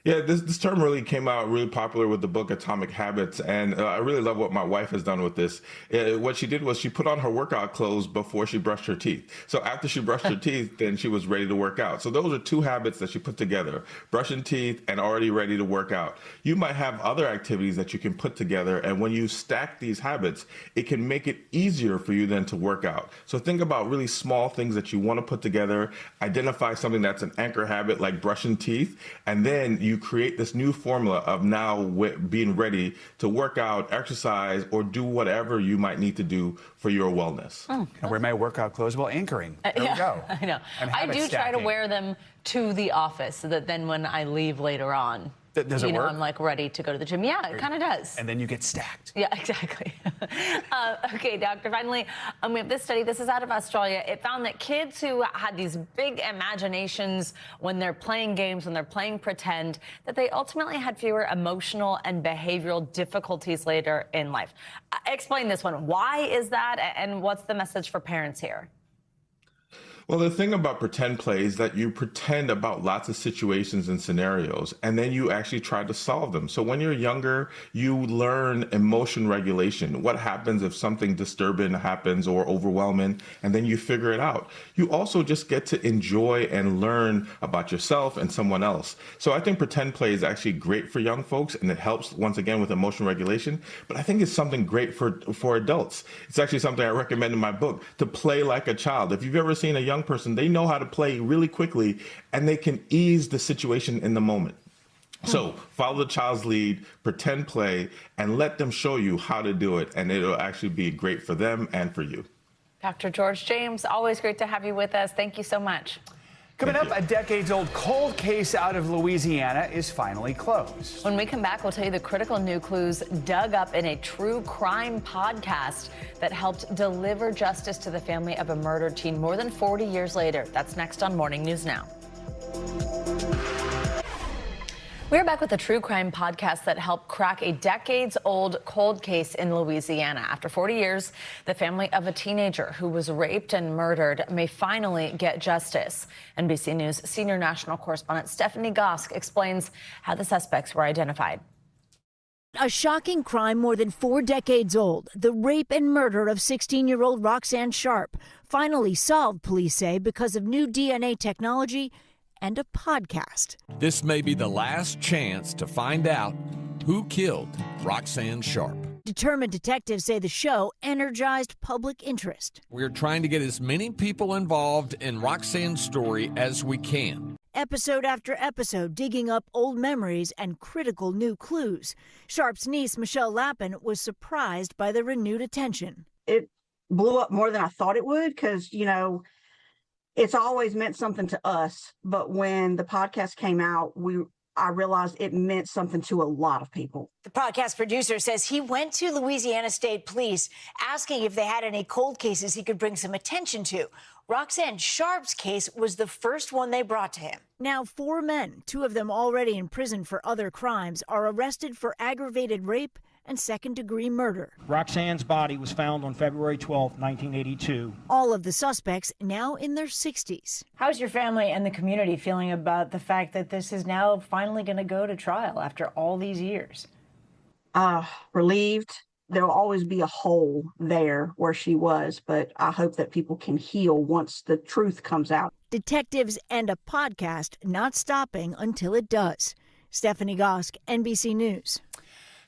Yeah, this term really came out really popular with the book Atomic Habits, and I really love what my wife has done with this. What she did was she put on her workout clothes before she brushed her teeth. So after she brushed her teeth, then she was ready to work out. So those are two habits that she put together, brushing teeth and already ready to work out. You might have other activities that you can put together, and when you stack these habits, it can make it easier for you then to work out. So think about really small things that you want to put together, identify something that's an anchor habit like brushing teeth, and then you create this new formula of now being ready to work out, exercise, or do whatever you might need to do for your wellness. And wear my workout clothes while anchoring. There we go. I know. And I habit do try to stacking. wear them to the office so that then when I leave later on, Does it work? I'm like ready to go to the gym. Yeah, it kind of does. And then you get stacked. Yeah, exactly. Okay, doctor, finally, we have this study. This is out of Australia. It found that kids who had these big imaginations when they're playing games, when they're playing pretend, that they ultimately had fewer emotional and behavioral difficulties later in life. Explain this one. Why is that, and what's the message for parents here? Well, the thing about pretend play is that you pretend about lots of situations and scenarios, and then you actually try to solve them. So when you're younger, you learn emotion regulation. What happens if something disturbing happens or overwhelming, and then you figure it out. You also just get to enjoy and learn about yourself and someone else. So I think pretend play is actually great for young folks, and it helps, once again, with emotion regulation. But I think it's something great for adults. It's actually something I recommend in my book, to play like a child. If you've ever seen a young person, they know how to play really quickly, and they can ease the situation in the moment. So follow the child's lead, pretend play, and let them show you how to do it, and it'll actually be great for them and for you. Dr. George James, always great to have you with us. Thank you so much. Coming up, a decades-old cold case out of Louisiana is finally closed. When we come back, we'll tell you the critical new clues dug up in a true crime podcast that helped deliver justice to the family of a murdered teen more than 40 years later. That's next on Morning News Now. We're back with a true crime podcast that helped crack a decades-old cold case in Louisiana. After 40 years, the family of a teenager who was raped and murdered may finally get justice. NBC News senior national correspondent Stephanie Gosk explains how the suspects were identified. A shocking crime more than 4 decades old, the rape and murder of 16-year-old Roxanne Sharp, finally solved, police say, because of new DNA technology and a podcast. This may be the last chance to find out who killed Roxanne Sharp. Determined detectives say the show energized public interest. We're trying to get as many people involved in Roxanne's story as we can. Episode after episode, digging up old memories and critical new clues. Sharp's niece, Michelle Lappin, was surprised by the renewed attention. It blew up more than I thought it would because, it's always meant something to us. But when the podcast came out, I realized it meant something to a lot of people. The podcast producer says he went to Louisiana State Police asking if they had any cold cases he could bring some attention to. Roxanne Sharp's case was the first one they brought to him. Now 4 men, 2 of them already in prison for other crimes, are arrested for aggravated rape and second-degree murder. Roxanne's body was found on February 12, 1982. All of the suspects now in their 60s. How's your family and the community feeling about the fact that this is now finally going to go to trial after all these years? Relieved. There'll always be a hole there where she was, but I hope that people can heal once the truth comes out. Detectives and a podcast not stopping until it does. Stephanie Gosk, NBC News.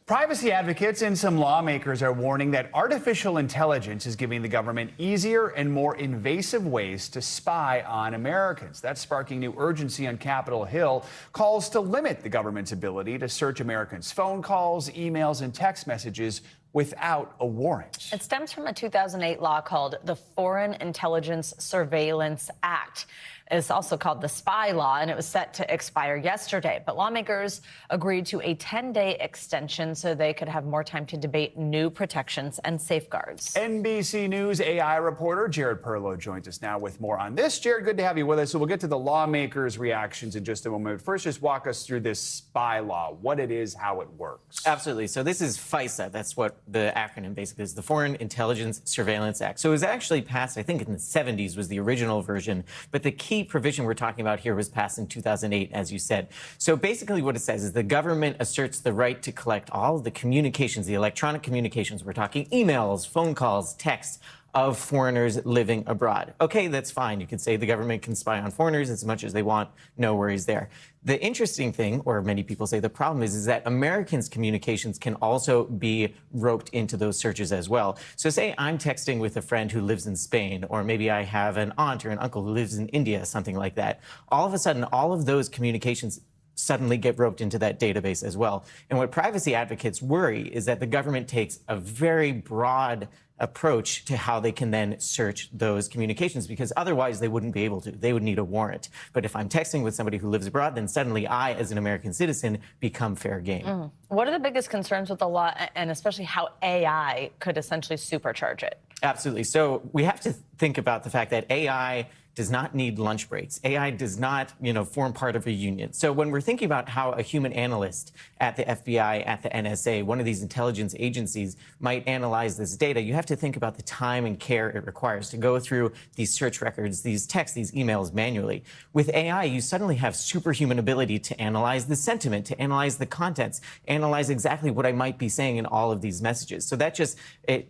Privacy advocates and some lawmakers are warning that artificial intelligence is giving the government easier and more invasive ways to spy on Americans. That's sparking new urgency on Capitol Hill. Calls to limit the government's ability to search Americans' phone calls, emails, and text messages without a warrant. It stems from a 2008 law called the Foreign Intelligence Surveillance Act. It's also called the Spy Law, and it was set to expire yesterday. But lawmakers agreed to a 10-day extension so they could have more time to debate new protections and safeguards. NBC News AI reporter Jared Perlow joins us now with more on this. Jared, good to have you with us. So we'll get to the lawmakers' reactions in just a moment. First, just walk us through this Spy Law, what it is, how it works. Absolutely. So this is FISA. That's what the acronym basically is the Foreign Intelligence Surveillance Act. So it was actually passed, I think in the 70s was the original version, but the key provision we're talking about here was passed in 2008, as you said. So basically what it says is the government asserts the right to collect all of the communications, the electronic communications, we're talking emails, phone calls, texts, of foreigners living abroad. Okay, that's fine. You could say the government can spy on foreigners as much as they want. No worries there. The interesting thing, or many people say the problem is that Americans' communications can also be roped into those searches as well. So say I'm texting with a friend who lives in Spain, or maybe I have an aunt or an uncle who lives in India, something like that. All of a sudden, all of those communications suddenly get roped into that database as well. And what privacy advocates worry is that the government takes a very broad approach to how they can then search those communications, because otherwise they wouldn't be able to. They would need a warrant. But if I'm texting with somebody who lives abroad, then suddenly I, as an American citizen, become fair game. What are the biggest concerns with the law, and especially how AI could essentially supercharge it? Absolutely. So we have to think about the fact that AI does not need lunch breaks. AI does not, form part of a union. So when we're thinking about how a human analyst at the FBI, at the NSA, one of these intelligence agencies might analyze this data, you have to think about the time and care it requires to go through these search records, these texts, these emails manually. With AI, you suddenly have superhuman ability to analyze the sentiment, to analyze the contents, analyze exactly what I might be saying in all of these messages. So that just, it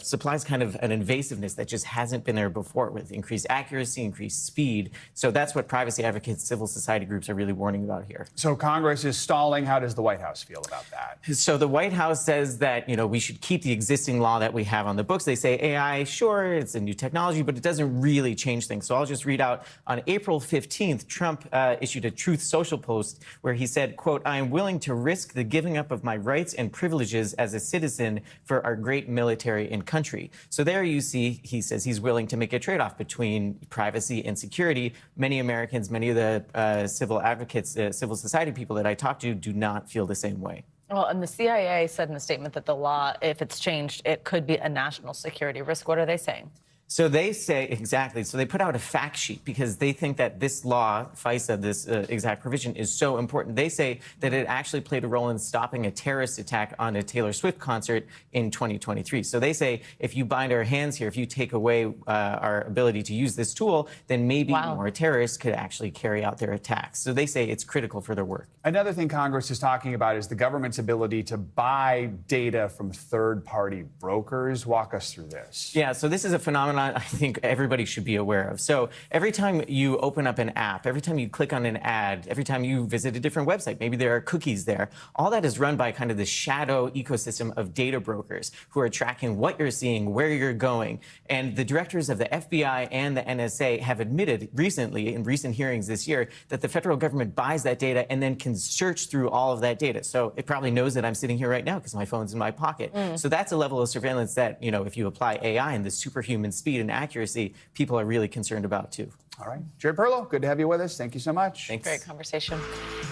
supplies kind of an invasiveness that just hasn't been there before, with increased accuracy, increased speed. So that's what privacy advocates, civil society groups are really warning about here. So Congress is stalling. How does the White House feel about that? So the White House says that, we should keep the existing law that we have on the books. They say AI, sure, it's a new technology, but it doesn't really change things. So I'll just read out. On April 15th, Trump issued a Truth Social post where he said, quote, "I am willing to risk the giving up of my rights and privileges as a citizen for our great military and country." So there you see, he says he's willing to make a trade-off between privacy and security. Many Americans, many of the civil advocates, civil society people that I talk to do not feel the same way. Well, and the CIA said in a statement that the law, if it's changed, it could be a national security risk. What are they saying? So they say, exactly, so they put out a fact sheet because they think that this law, FISA, this exact provision, is so important. They say that it actually played a role in stopping a terrorist attack on a Taylor Swift concert in 2023. So they say if you bind our hands here, if you take away our ability to use this tool, then maybe more terrorists could actually carry out their attacks. So they say it's critical for their work. Another thing Congress is talking about is the government's ability to buy data from third-party brokers. Walk us through this. Yeah, so this is a phenomenon I think everybody should be aware of. So every time you open up an app, every time you click on an ad, every time you visit a different website, maybe there are cookies there, all that is run by kind of the shadow ecosystem of data brokers who are tracking what you're seeing, where you're going. And the directors of the FBI and the NSA have admitted recently, in recent hearings this year, that the federal government buys that data and then can search through all of that data. So it probably knows that I'm sitting here right now because my phone's in my pocket. So that's a level of surveillance that, if you apply AI and the superhuman speed and accuracy, people are really concerned about too. All right. Jared Perlow, good to have you with us. Thank you so much. Thanks. Great conversation.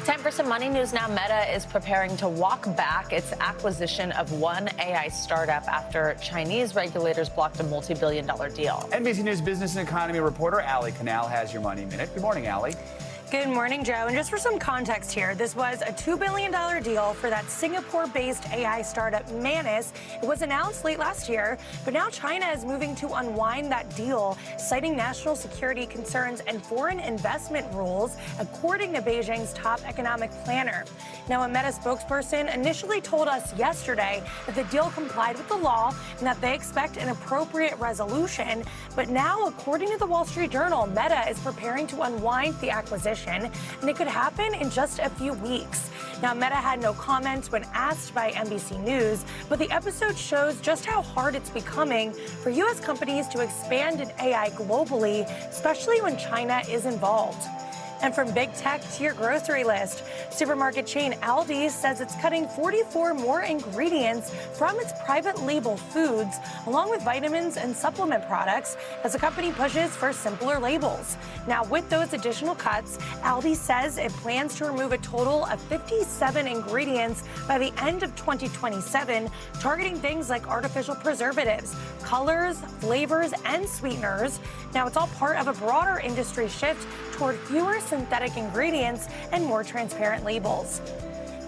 Time for some money news now. Meta is preparing to walk back its acquisition of one AI startup after Chinese regulators blocked a multi-billion-dollar deal. NBC News business and economy reporter Allie Canal has your Money Minute. Good morning, Allie. Good morning, Joe. And just for some context here, this was a $2 billion deal for that Singapore-based AI startup Manus. It was announced late last year, but now China is moving to unwind that deal, citing national security concerns and foreign investment rules, according to Beijing's top economic planner. Now, a Meta spokesperson initially told us yesterday that the deal complied with the law and that they expect an appropriate resolution. But now, according to the Wall Street Journal, Meta is preparing to unwind the acquisition, and it could happen in just a few weeks. Now, Meta had no comments when asked by NBC News, but the episode shows just how hard it's becoming for U.S. companies to expand in AI globally, especially when China is involved. And from big tech to your grocery list, supermarket chain Aldi says it's cutting 44 more ingredients from its private label foods, along with vitamins and supplement products, as the company pushes for simpler labels. Now, with those additional cuts, Aldi says it plans to remove a total of 57 ingredients by the end of 2027, targeting things like artificial preservatives, colors, flavors, and sweeteners. Now, it's all part of a broader industry shift toward fewer synthetic ingredients and more transparent labels.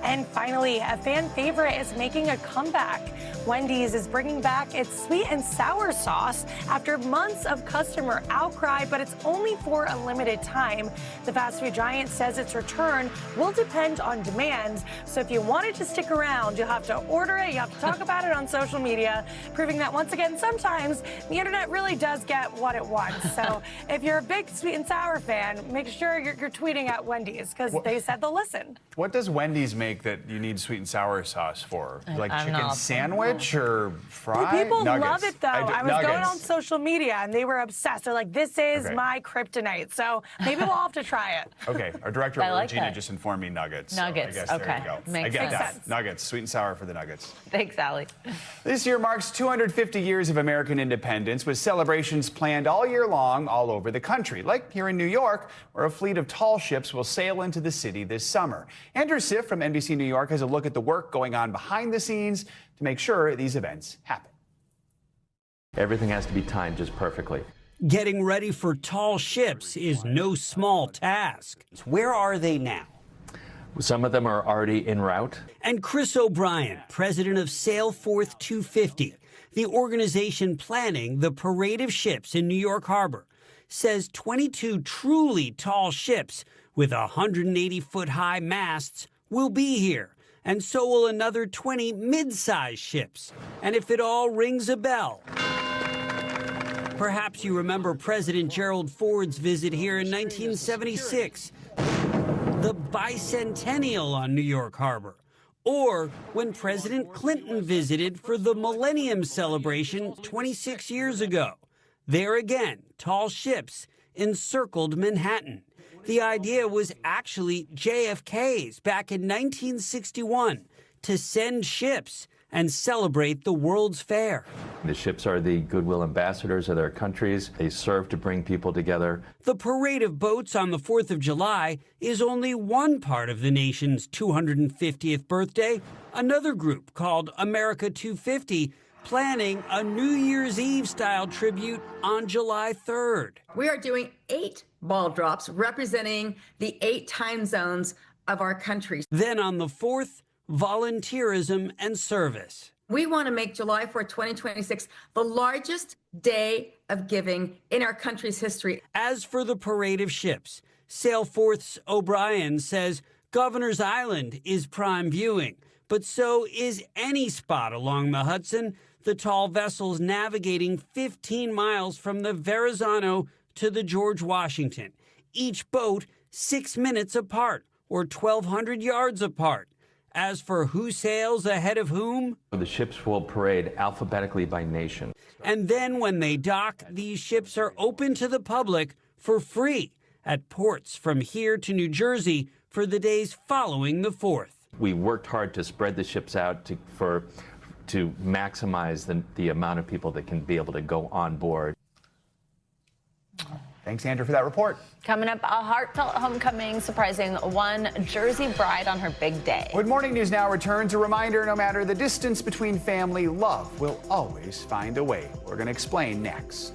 And finally, a fan favorite is making a comeback. Wendy's is bringing back its sweet and sour sauce after months of customer outcry, but it's only for a limited time. The fast food giant says its return will depend on demand. So if you wanted to stick around, you'll have to order it. You have to talk about it on social media, proving that once again, sometimes the internet really does get what it wants. So if you're a big sweet and sour fan, make sure you're tweeting at Wendy's because they said they'll listen. What does Wendy's make that you need sweet and sour sauce for? Like I'm chicken not- sandwich or fried? People Nuggets. love it, though. I was going on social media, and they were obsessed. They're like, this is Okay. my kryptonite. So maybe we'll have to try it. Okay, our director, I like Regina, that. just informed me nuggets. Nuggets, So I guess okay. there you go. Makes I get that. sense. Nuggets, sweet and sour for the nuggets. Thanks, Allie. This year marks 250 years of American independence, with celebrations planned all year long all over the country, like here in New York, where a fleet of tall ships will sail into the city this summer. Andrew Siff from NBC New York has a look at the work going on behind the scenes to make sure these events happen. Everything has to be timed just perfectly. Getting ready for tall ships is no small task. Where are they now? Some of them are already en route. And Chris O'Brien, president of Sailforth 250, the organization planning the parade of ships in New York Harbor, says 22 truly tall ships with 180-foot-high masts will be here, and so will another 20 mid-sized ships. And if it all rings a bell, perhaps you remember President Gerald Ford's visit here in 1976, the bicentennial on New York Harbor, or when President Clinton visited for the Millennium Celebration 26 years ago. There again, tall ships encircled Manhattan. The idea was actually JFK's back in 1961 to send ships and celebrate the World's Fair. The ships are the goodwill ambassadors of their countries. They serve to bring people together. The parade of boats on the 4th of July is only one part of the nation's 250th birthday. Another group called America 250 planning a New Year's Eve-style tribute on July 3rd. We are doing 8 ball drops representing the 8 time zones of our country. Then on the 4th, volunteerism and service. We want to make July 4th, 2026, the largest day of giving in our country's history. As for the parade of ships, Sailforth's O'Brien says Governor's Island is prime viewing, but so is any spot along the Hudson, the tall vessels navigating 15 miles from the Verrazano to the George Washington, each boat 6 minutes apart or 1,200 yards apart. As for who sails ahead of whom, The ships will parade alphabetically by nation. and then when they dock, these ships are open to the public for free at ports from here to New Jersey for the days following the 4th. We worked hard to spread the ships out to maximize the amount of people that can be able to go on board. Thanks, Andrew, for that report. Coming up, a heartfelt homecoming surprising one Jersey bride on her big day. When Morning News Now returns, a reminder, no matter the distance between family, love will always find a way. We're going to explain next.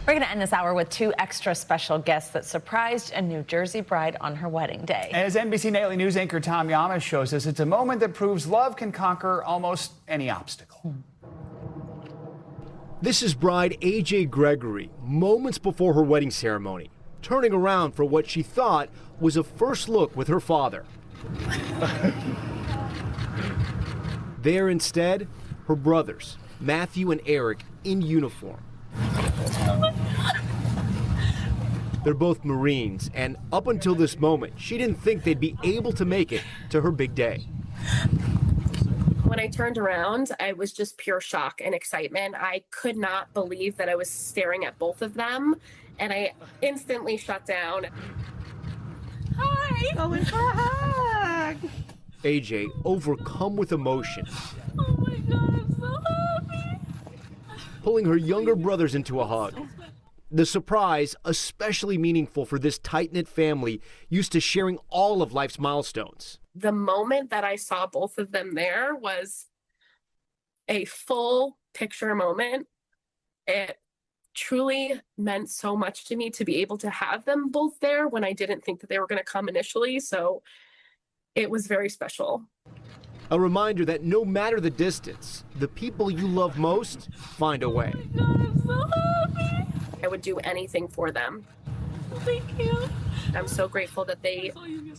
We're going to end this hour with 2 extra special guests that surprised a New Jersey bride on her wedding day. As NBC Nightly News anchor Tom Yamas shows us, it's a moment that proves love can conquer almost any obstacle. This is bride A.J. Gregory, moments before her wedding ceremony, turning around for what she thought was a first look with her father. There instead, her brothers, Matthew and Eric, in uniform. They're both Marines, and up until this moment, she didn't think they'd be able to make it to her big day. When I turned around, I was just pure shock and excitement. I could not believe that I was staring at both of them, and I instantly shut down. Hi! Going for a hug! AJ, overcome with emotion, Oh my God, I'm so happy. pulling her younger brothers into a hug. The surprise, especially meaningful for this tight-knit family used to sharing all of life's milestones. The moment that I saw both of them there was a full picture moment. It truly meant so much to me to be able to have them both there when I didn't think that they were going to come initially. So it was very special. A reminder that no matter the distance, the people you love most find a way. I'm so happy. I would do anything for them. Thank you. I'm so grateful that they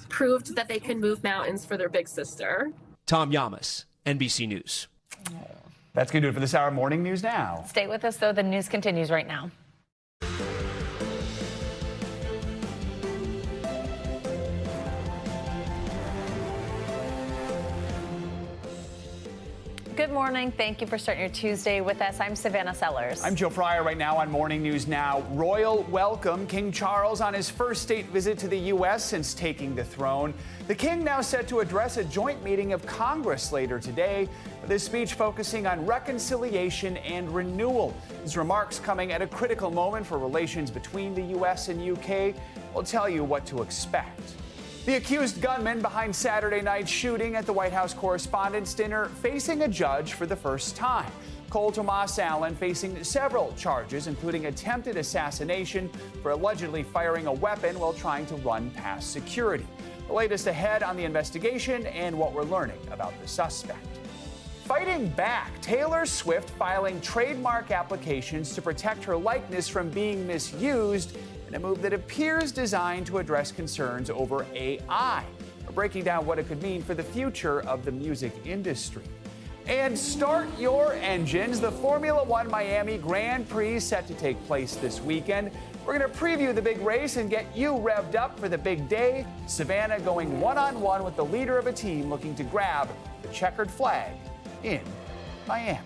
proved that they can move mountains for their big sister. Tom Yamas, NBC News. That's going to do it for this hour of Morning News Now. Stay with us, though. The news continues right now. Good morning. Thank you for starting your Tuesday with us. I'm Savannah Sellers. I'm Joe Fryer. Right now on Morning News Now. Royal welcome. King Charles on his first state visit to the U.S. since taking the throne. The king now set to address a joint meeting of Congress later today. This speech focusing on reconciliation and renewal. His remarks coming at a critical moment for relations between the U.S. and U.K. We'll tell you what to expect. The accused gunman behind Saturday night's shooting at the White House Correspondents' Dinner facing a judge for the first time. Cole Tomas Allen facing several charges, including attempted assassination for allegedly firing a weapon while trying to run past security. The latest ahead on the investigation and what we're learning about the suspect. Fighting back, Taylor Swift filing trademark applications to protect her likeness from being misused in a move that appears designed to address concerns over AI. We're breaking down what it could mean for the future of the music industry. And start your engines. The Formula One Miami Grand Prix set to take place this weekend. We're going to preview the big race and get you revved up for the big day. Savannah going one-on-one with the leader of a team looking to grab the checkered flag in Miami.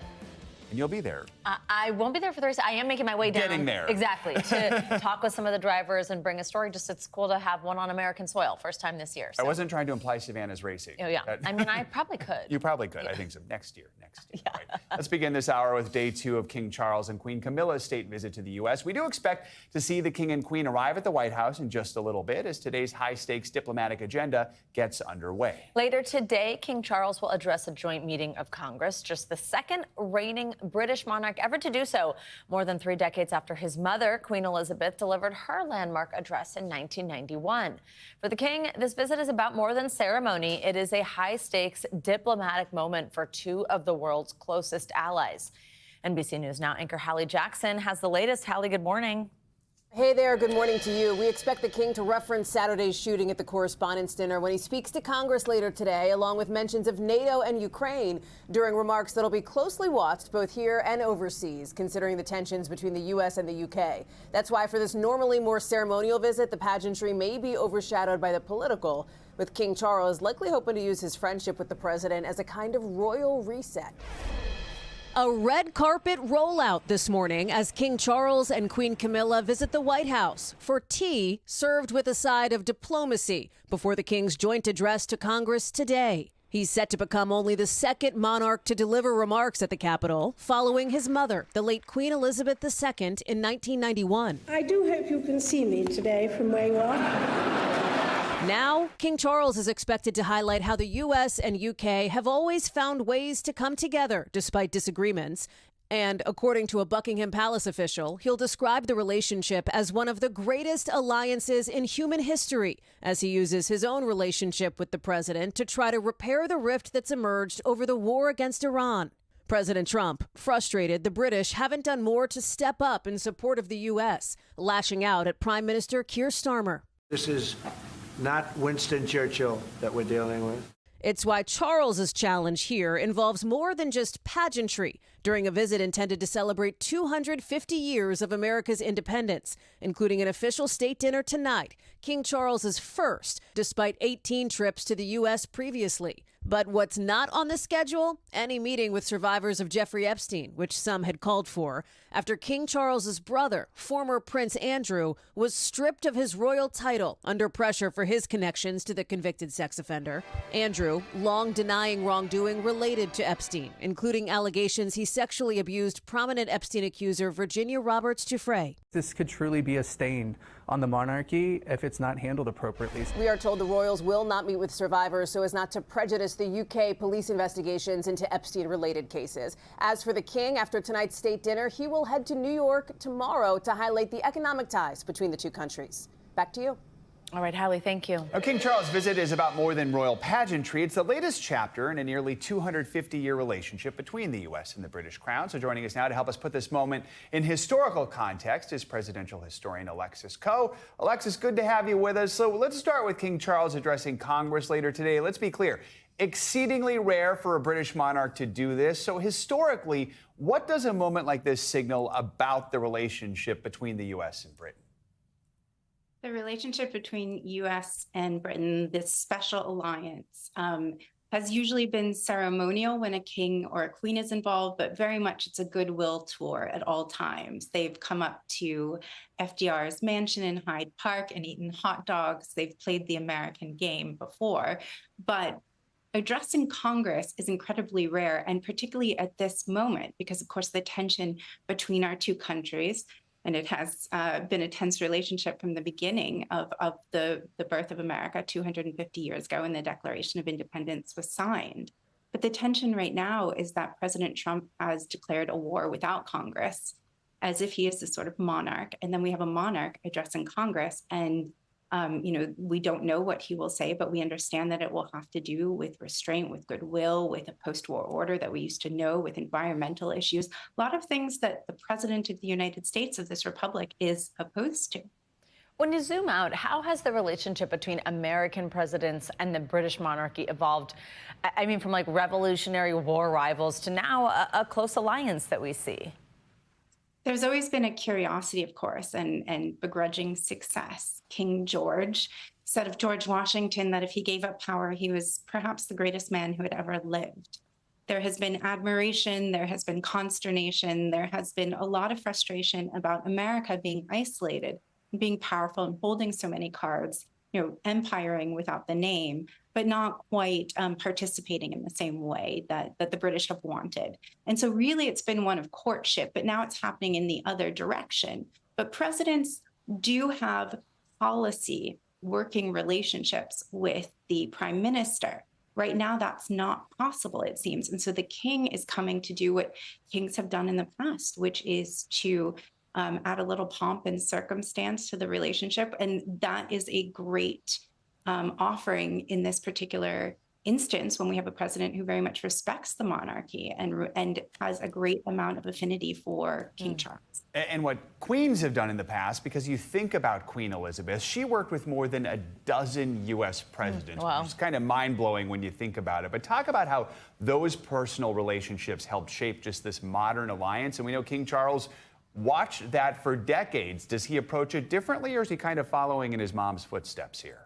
And you'll be there. I won't be there for the race. I am making my way down. Getting there. Exactly. To talk with some of the drivers and bring a story. Just it's cool to have one on American soil. First time this year. So. I wasn't trying to imply Savannah's racing. Oh, yeah. I mean, I probably could. You probably could. Yeah. I think so. Next year. Yeah. Right. Let's begin this hour with day 2 of King Charles and Queen Camilla's state visit to the U.S. We do expect to see the King and Queen arrive at the White House in just a little bit as today's high-stakes diplomatic agenda gets underway. Later today, King Charles will address a joint meeting of Congress, just the second reigning British monarch ever to do so, more than 3 decades after his mother, Queen Elizabeth, delivered her landmark address in 1991. For the king, this visit is about more than ceremony. It is a high-stakes diplomatic moment for 2 of the world's closest allies. NBC News Now anchor Hallie Jackson has the latest. Hallie, good morning. Hey there, good morning to you. We expect the king to reference Saturday's shooting at the Correspondents' Dinner when he speaks to Congress later today, along with mentions of NATO and Ukraine during remarks that'll be closely watched both here and overseas, considering the tensions between the U.S. and the U.K. That's why for this normally more ceremonial visit, the pageantry may be overshadowed by the political, with King Charles likely hoping to use his friendship with the president as a kind of royal reset. A red carpet rollout this morning as King Charles and Queen Camilla visit the White House for tea served with a side of diplomacy before the king's joint address to Congress today. He's set to become only the second monarch to deliver remarks at the Capitol, following his mother, the late Queen Elizabeth II, in 1991. I do hope you can see me today from where you are. Now, King Charles is expected to highlight how the U.S. and U.K. have always found ways to come together despite disagreements. And according to a Buckingham Palace official, he'll describe the relationship as one of the greatest alliances in human history, as he uses his own relationship with the president to try to repair the rift that's emerged over the war against Iran. President Trump, frustrated the British haven't done more to step up in support of the U.S., lashing out at Prime Minister Keir Starmer. This is not Winston Churchill that we're dealing with. It's why Charles's challenge here involves more than just pageantry during a visit intended to celebrate 250 years of America's independence, including an official state dinner tonight, King Charles's first, despite 18 trips to the U.S. previously. But what's not on the schedule? Any meeting with survivors of Jeffrey Epstein, which some had called for, after King Charles's brother, former Prince Andrew, was stripped of his royal title under pressure for his connections to the convicted sex offender. Andrew, long denying wrongdoing related to Epstein, including allegations he sexually abused prominent Epstein accuser Virginia Roberts Giuffre. This could truly be a stain on the monarchy if it's not handled appropriately. We are told the royals will not meet with survivors so as not to prejudice the UK police investigations into Epstein-related cases. As for the king, after tonight's state dinner, he will head to New York tomorrow to highlight the economic ties between the two countries. Back to you. All right, Hallie, thank you. Now, King Charles' visit is about more than royal pageantry. It's the latest chapter in a nearly 250-year relationship between the U.S. and the British Crown. So joining us now to help us put this moment in historical context is presidential historian Alexis Coe. Alexis, good to have you with us. So let's start with King Charles addressing Congress later today. Let's be clear. Exceedingly rare for a British monarch to do this. So historically, what does a moment like this signal about the relationship between the U.S. and Britain? The relationship between U.S. and Britain, this special alliance, has usually been ceremonial when a king or a queen is involved, but very much it's a goodwill tour at all times. They've come up to FDR's mansion in Hyde Park and eaten hot dogs. They've played the American game before, but addressing Congress is incredibly rare, and particularly at this moment, because of course the tension between our two countries, and it has been a tense relationship from the beginning of the birth of America 250 years ago when the Declaration of Independence was signed. But the tension right now is that President Trump has declared a war without Congress, as if he is the sort of monarch. And then we have a monarch addressing Congress, and we don't know what he will say, but we understand that it will have to do with restraint, with goodwill, with a post-war order that we used to know, with environmental issues, a lot of things that the president of the United States of this republic is opposed to. When you zoom out, how has the relationship between American presidents and the British monarchy evolved? I mean, from like Revolutionary War rivals to now a close alliance that we see. There's always been a curiosity, of course, and begrudging success. King George said of George Washington that if he gave up power, he was perhaps the greatest man who had ever lived. There has been admiration, there has been consternation, there has been a lot of frustration about America being isolated, being powerful and holding so many cards, empiring without the name, but not quite participating in the same way that the British have wanted. And so really it's been one of courtship, but now it's happening in the other direction. But presidents do have policy working relationships with the prime minister. Right now, that's not possible, it seems. And so the king is coming to do what kings have done in the past, which is to add a little pomp and circumstance to the relationship. And that is a great offering in this particular instance when we have a president who very much respects the monarchy and has a great amount of affinity for King Charles. And what queens have done in the past, because you think about Queen Elizabeth, she worked with more than a dozen U.S. presidents, Wow. which is kind of mind-blowing when you think about it. But talk about how those personal relationships helped shape just this modern alliance. And we know King Charles watched that for decades. Does he approach it differently, or is he kind of following in his mom's footsteps here?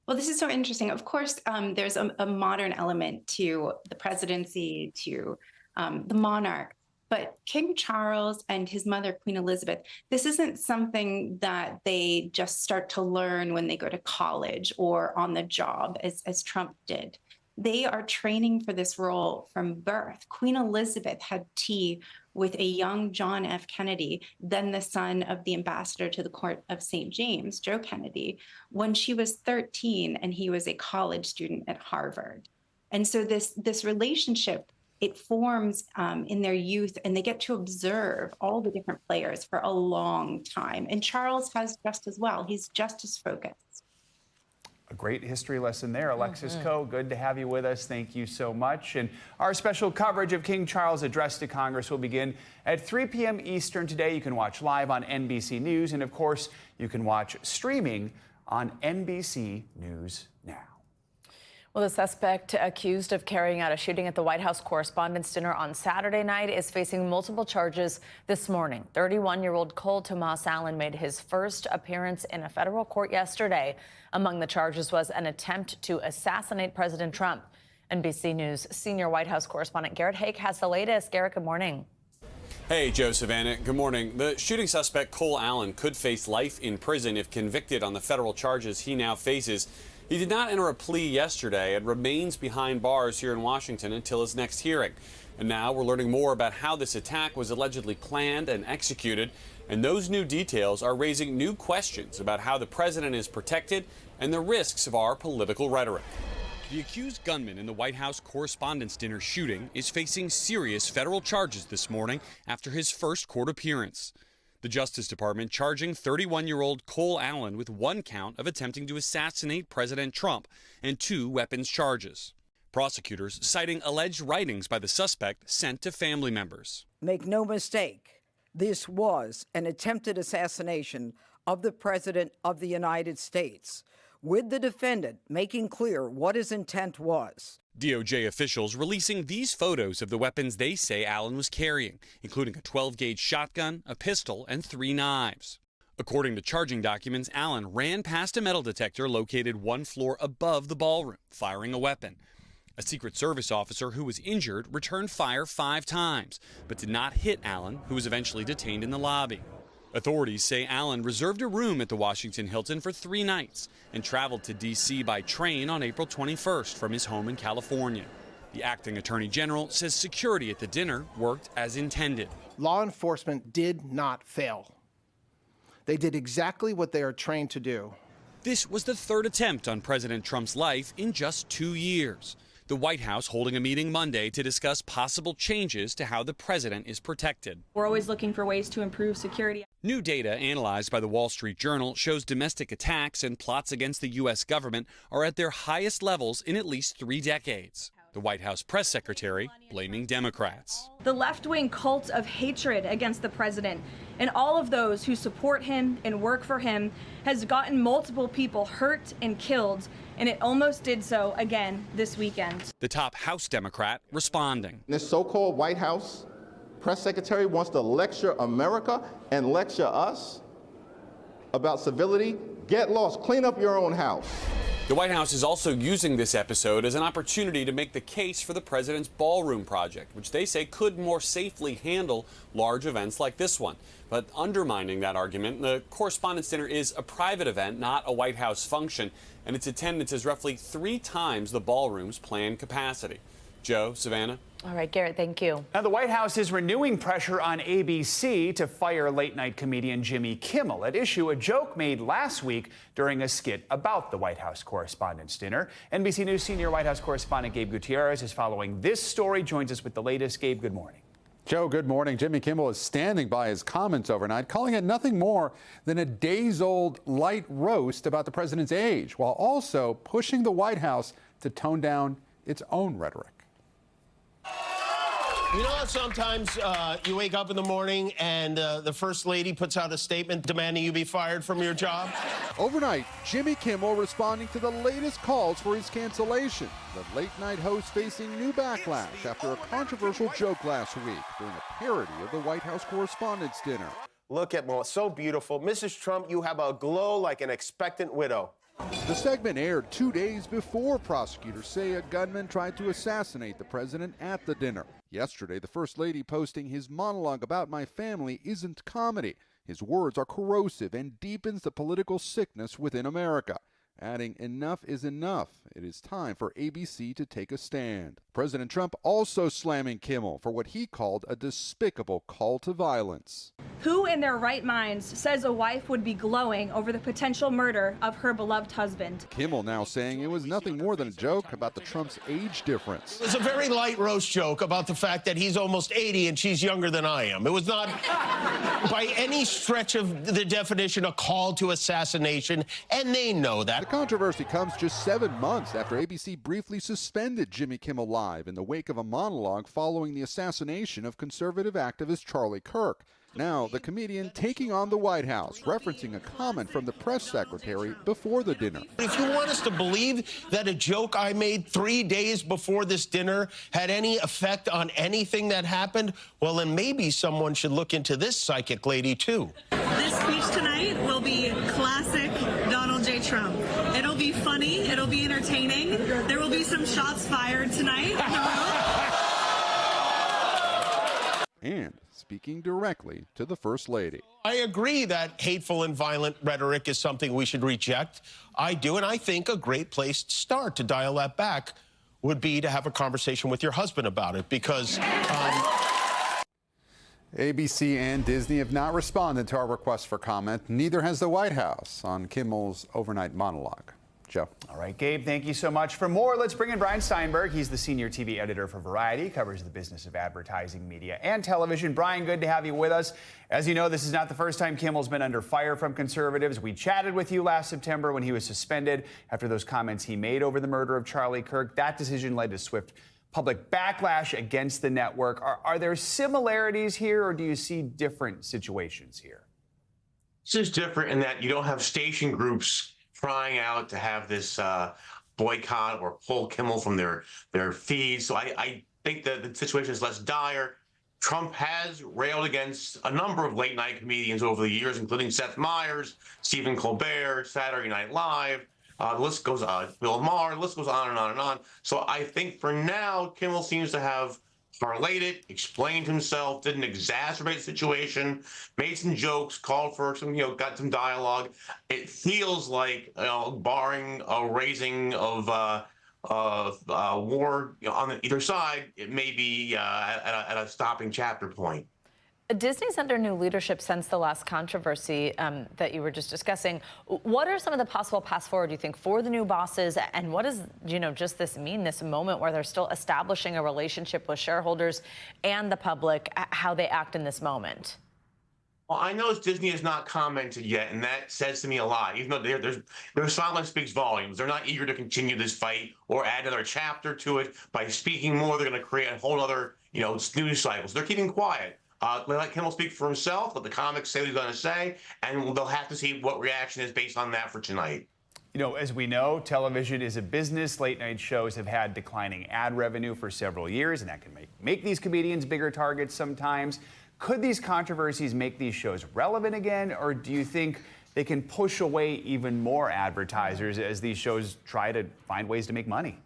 Well, this is so interesting. Of course, there's a modern element to the presidency, to the monarch. But King Charles and his mother, Queen Elizabeth, this isn't something that they just start to learn when they go to college or on the job, as Trump did. They are training for this role from birth. Queen Elizabeth had tea with a young John F. Kennedy, then the son of the ambassador to the court of St. James, Joe Kennedy, when she was 13 and he was a college student at Harvard. And so this relationship, it forms in their youth, and they get to observe all the different players for a long time. And Charles has just as well. He's just as focused. A great history lesson there. Alexis Coe, good to have you with us. Thank you so much. And our special coverage of King Charles' address to Congress will begin at 3 p.m. Eastern today. You can watch live on NBC News, and of course, you can watch streaming on NBC News Now. Well, the suspect accused of carrying out a shooting at the White House Correspondents' Dinner on Saturday night is facing multiple charges this morning. 31-year-old Cole Tomas Allen made his first appearance in a federal court yesterday. Among the charges was an attempt to assassinate President Trump. NBC News senior White House correspondent Garrett Haake has the latest. Garrett, good morning. Hey, Joe, Savannah. Good morning. The shooting suspect, Cole Allen, could face life in prison if convicted on the federal charges he now faces. He did not enter a plea yesterday and remains behind bars here in Washington until his next hearing. And now we're learning more about how this attack was allegedly planned and executed And those new details are raising new questions about how the president is protected and the risks of our political rhetoric. The accused gunman in the White House Correspondents' Dinner shooting is facing serious federal charges this morning after his first court appearance. The Justice Department charging 31-year-old Cole Allen with one count of attempting to assassinate President Trump and 2 weapons charges. Prosecutors citing alleged writings by the suspect sent to family members. Make no mistake, this was an attempted assassination of the President of the United States, with the defendant making clear what his intent was. DOJ officials releasing these photos of the weapons they say Allen was carrying, including a 12-gauge shotgun, a pistol, and 3 knives. According to charging documents, Allen ran past a metal detector located 1 floor above the ballroom, firing a weapon. A Secret Service officer who was injured returned fire 5 times, but did not hit Allen, who was eventually detained in the lobby. Authorities say Allen reserved a room at the Washington Hilton for 3 nights and traveled to D.C. by train on April 21st from his home in California. The acting attorney general says security at the dinner worked as intended. Law enforcement did not fail. They did exactly what they are trained to do. This was the 3rd attempt on President Trump's life in just 2 years. The White House holding a meeting Monday to discuss possible changes to how the president is protected. We're always looking for ways to improve security. New data analyzed by the Wall Street Journal shows domestic attacks and plots against the U.S. government are at their highest levels in at least 3 decades. The White House press secretary blaming Democrats. The left-wing cult of hatred against the president and all of those who support him and work for him has gotten multiple people hurt and killed, and it almost did so again this weekend. The top House Democrat responding. This so-called White House press secretary wants to lecture America and lecture us about civility. Get lost. Clean up your own house. The White House is also using this episode as an opportunity to make the case for the president's ballroom project, which they say could more safely handle large events like this one. But undermining that argument, the Correspondents' Dinner is a private event, not a White House function, and its attendance is roughly 3 times the ballroom's planned capacity. Joe, Savannah? All right, Garrett, thank you. Now, the White House is renewing pressure on ABC to fire late-night comedian Jimmy Kimmel. At issue, a joke made last week during a skit about the White House Correspondents' Dinner. NBC News senior White House correspondent Gabe Gutierrez is following this story, joins us with the latest. Gabe, good morning. Joe, good morning. Jimmy Kimmel is standing by his comments overnight, calling it nothing more than a days-old light roast about the president's age, while also pushing the White House to tone down its own rhetoric. You know how sometimes you wake up in the morning and the First Lady puts out a statement demanding you be fired from your job? Overnight, Jimmy Kimmel responding to the latest calls for his cancellation. The late-night host facing new backlash after a controversial joke last week during a parody of the White House Correspondents' Dinner. Look at Mo, so beautiful. Mrs. Trump, you have a glow like an expectant widow. The segment aired 2 days before prosecutors say a gunman tried to assassinate the president at the dinner. Yesterday, the First Lady posting his monologue about my family isn't comedy. His words are corrosive and deepens the political sickness within America. Adding, enough is enough. It is time for ABC to take a stand. President Trump also slamming Kimmel for what he called a despicable call to violence. Who in their right minds says a wife would be glowing over the potential murder of her beloved husband? Kimmel now saying it was nothing more than a joke about the Trump's age difference. It was a very light roast joke about the fact that he's almost 80 and she's younger than I am. It was not by any stretch of the definition a call to assassination, and they know that. The controversy comes just 7 months after ABC briefly suspended Jimmy Kimmel Live in the wake of a monologue following the assassination of conservative activist Charlie Kirk. Now, the comedian taking on the White House, referencing a comment from the press secretary before the dinner. If you want us to believe that a joke I made 3 days before this dinner had any effect on anything that happened, well, then maybe someone should look into this psychic lady, too. This speech tonight will be classic Donald J. Trump. It'll be funny. It'll be entertaining. There will be some shots fired tonight. And speaking directly to the First Lady. I agree that hateful and violent rhetoric is something we should reject. I do, and I think a great place to start to dial that back would be to have a conversation with your husband about it, because... ABC and Disney have not responded to our request for comment. Neither has the White House on Kimmel's overnight monologue. Joe. All right, Gabe, thank you so much. For more, let's bring in Brian Steinberg. He's the senior TV editor for Variety, covers the business of advertising, media, and television. Brian, good to have you with us. As you know, this is not the first time Kimmel's been under fire from conservatives. We chatted with you last September when he was suspended after those comments he made over the murder of Charlie Kirk. That decision led to swift public backlash against the network. Are there similarities here, or do you see different situations here? This is different in that you don't have station groups crying out to have this boycott or pull Kimmel from their feeds. So I think that the situation is less dire. Trump has railed against a number of late night comedians over the years, including Seth Meyers, Stephen Colbert, Saturday Night Live. The list goes on. Bill Maher, the list goes on and on and on. So I think for now, Kimmel seems to have parlayed it, explained himself, didn't exacerbate the situation, made some jokes, called for some, got some dialogue. It feels like, barring a raising of war on either side, it may be at a stopping chapter point. Disney's under new leadership since the last controversy that you were just discussing. What are some of the possible paths forward, do you think, for the new bosses? And what does, just this mean, this moment where they're still establishing a relationship with shareholders and the public, how they act in this moment? Well, I know Disney has not commented yet, and that says to me a lot. Even though their silence speaks volumes. They're not eager to continue this fight or add another chapter to it. By speaking more, they're going to create a whole other, news cycles. They're keeping quiet. Let Kimmel speak for himself, let the comics say what he's going to say, and they'll have to see what reaction is based on that for tonight. As we know, television is a business. Late night shows have had declining ad revenue for several years, and that can make these comedians bigger targets sometimes. Could these controversies make these shows relevant again, or do you think they can push away even more advertisers as these shows try to find ways to make money?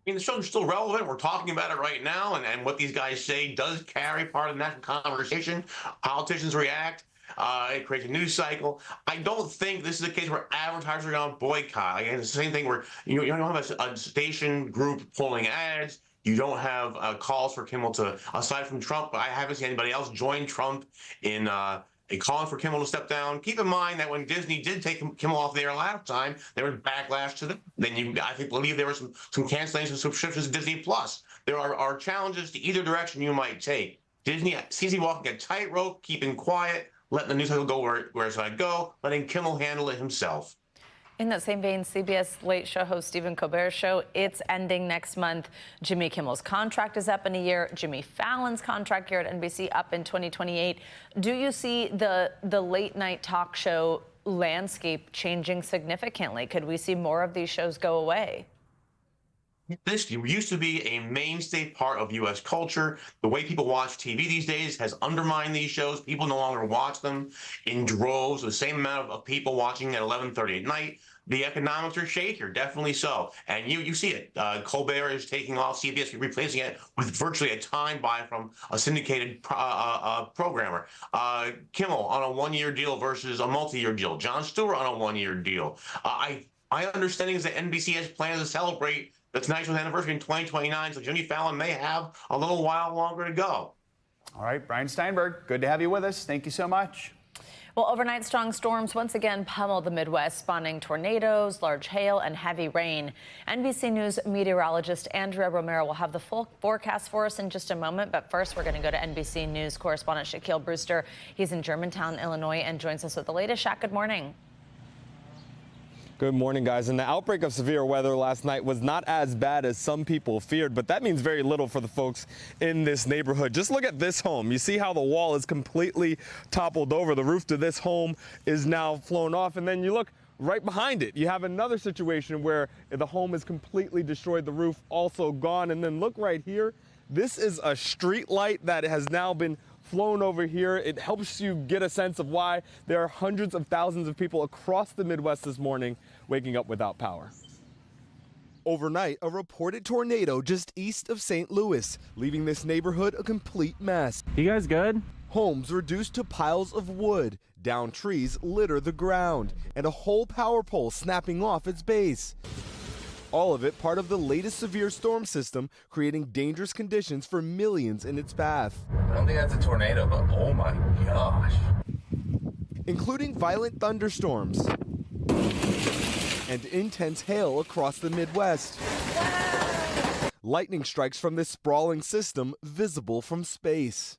The shows are still relevant. We're talking about it right now, and what these guys say does carry part of the national conversation. Politicians react. It creates a news cycle. I don't think this is a case where advertisers are going to boycott. Again, it's the same thing where you don't have a station group pulling ads. You don't have calls for Kimmel to, aside from Trump, I haven't seen anybody else join Trump in calling for Kimmel to step down. Keep in mind that when Disney did take Kimmel off the air last time, there was backlash to them. Then I believe there was some cancellations of subscriptions to Disney Plus. There are challenges to either direction you might take. Disney seems to be walking a tightrope, keeping quiet, letting the news cycle go where it's going to go, letting Kimmel handle it himself. In that same vein, CBS Late Show host Stephen Colbert's show, it's ending next month. Jimmy Kimmel's contract is up in a year. Jimmy Fallon's contract here at NBC up in 2028. Do you see the late night talk show landscape changing significantly? Could we see more of these shows go away? This used to be a mainstay part of U.S. culture. The way people watch TV these days has undermined these shows. People no longer watch them in droves. The same amount of people watching at 11:30 at night. The economics are shakier, definitely so. And you see it. Colbert is taking off, CBS replacing it with virtually a time buy from a syndicated programmer. Kimmel on a one-year deal versus a multi-year deal. Jon Stewart on a one-year deal. My understanding is that NBC has plans to celebrate the Tonight Show's anniversary in 2029, so Jimmy Fallon may have a little while longer to go. All right, Brian Steinberg, good to have you with us. Thank you so much. Well, overnight strong storms once again pummeled the Midwest, spawning tornadoes, large hail, and heavy rain. NBC News meteorologist Andrea Romero will have the full forecast for us in just a moment. But first, we're going to go to NBC News correspondent Shaquille Brewster. He's in Germantown, Illinois, and joins us with the latest. Shaq, good morning. Good morning, guys. And the outbreak of severe weather last night was not as bad as some people feared, but that means very little for the folks in this neighborhood. Just look at this home. You see how the wall is completely toppled over. The roof to this home is now flown off. And then you look right behind it. You have another situation where the home is completely destroyed, the roof also gone. And then look right here. This is a street light that has now been flown over here. It helps you get a sense of why there are hundreds of thousands of people across the Midwest this morning waking up without power. Overnight, a reported tornado just east of St. Louis, leaving this neighborhood a complete mess. You guys good? Homes reduced to piles of wood, downed trees litter the ground, and a whole power pole snapping off its base. All of it part of the latest severe storm system, creating dangerous conditions for millions in its path. I don't think that's a tornado, but oh my gosh. Including violent thunderstorms and intense hail across the Midwest. Lightning strikes from this sprawling system visible from space.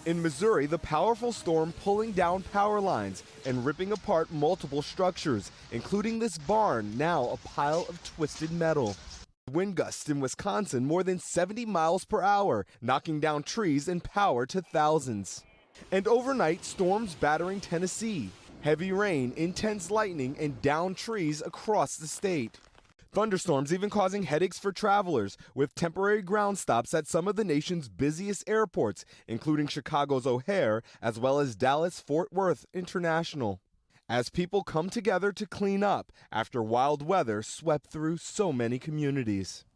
In Missouri, the powerful storm pulling down power lines and ripping apart multiple structures, including this barn, now a pile of twisted metal. Wind gusts in Wisconsin more than 70 miles per hour, knocking down trees and power to thousands. And overnight, storms battering Tennessee. Heavy rain, intense lightning, and downed trees across the state. Thunderstorms even causing headaches for travelers, with temporary ground stops at some of the nation's busiest airports, including Chicago's O'Hare, as well as Dallas-Fort Worth International. As people come together to clean up after wild weather swept through so many communities.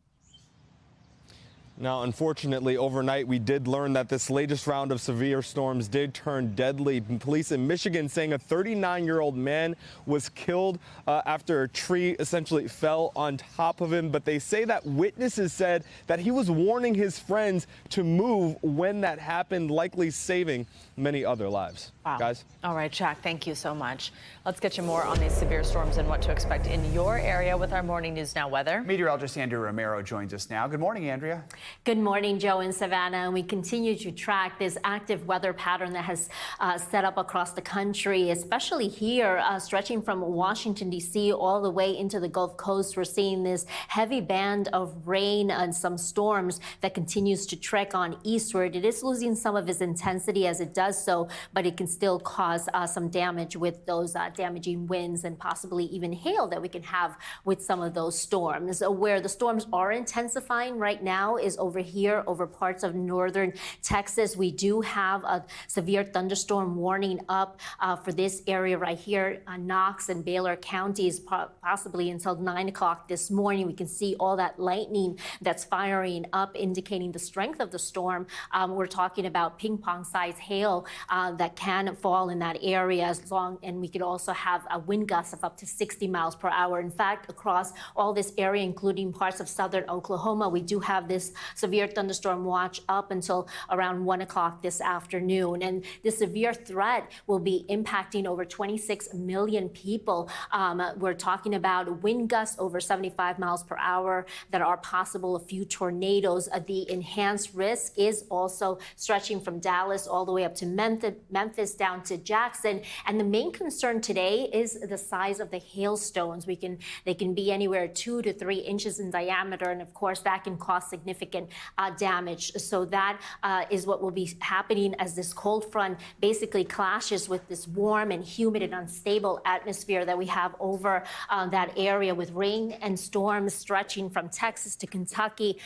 Now, unfortunately, overnight, we did learn that this latest round of severe storms did turn deadly. Police in Michigan saying a 39-year-old man was killed after a tree essentially fell on top of him. But they say that witnesses said that he was warning his friends to move when that happened, likely saving many other lives. Wow. Guys? All right, Jack, thank you so much. Let's get you more on these severe storms and what to expect in your area with our Morning News Now weather. Meteorologist Andrea Romero joins us now. Good morning, Andrea. Good morning, Joe and Savannah. And we continue to track this active weather pattern that has set up across the country, especially here, stretching from Washington, D.C. all the way into the Gulf Coast. We're seeing this heavy band of rain and some storms that continues to trek on eastward. It is losing some of its intensity as it does so, but it can still cause some damage with those damaging winds and possibly even hail that we can have with some of those storms. Where the storms are intensifying right now is over here, over parts of northern Texas. We do have a severe thunderstorm warning up for this area right here, Knox and Baylor counties, possibly until 9 o'clock this morning. We can see all that lightning that's firing up, indicating the strength of the storm. We're talking about ping pong size hail that can fall in that area and we could also have a wind gust of up to 60 miles per hour. In fact, across all this area, including parts of southern Oklahoma, we do have this severe thunderstorm watch up until around 1 o'clock this afternoon. And this severe threat will be impacting over 26 million people. We're talking about wind gusts over 75 miles per hour that are possible, a few tornadoes. The enhanced risk is also stretching from Dallas all the way up to Memphis down to Jackson. And the main concern today is the size of the hailstones. They can be anywhere 2 to 3 inches in diameter. And of course, that can cause significant damage. So that is what will be happening as this cold front basically clashes with this warm and humid and unstable atmosphere that we have over that area, with rain and storms stretching from Texas to Kentucky.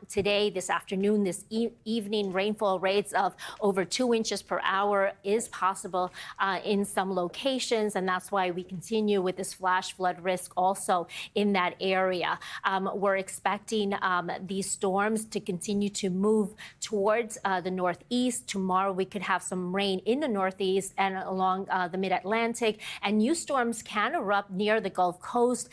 Today, this afternoon, this evening, rainfall rates of over 2 inches per hour is possible in some locations, and that's why we continue with this flash flood risk also in that area. We're expecting these storms to continue to move towards the northeast. Tomorrow we could have some rain in the northeast and along the mid-Atlantic, and new storms can erupt near the Gulf Coast,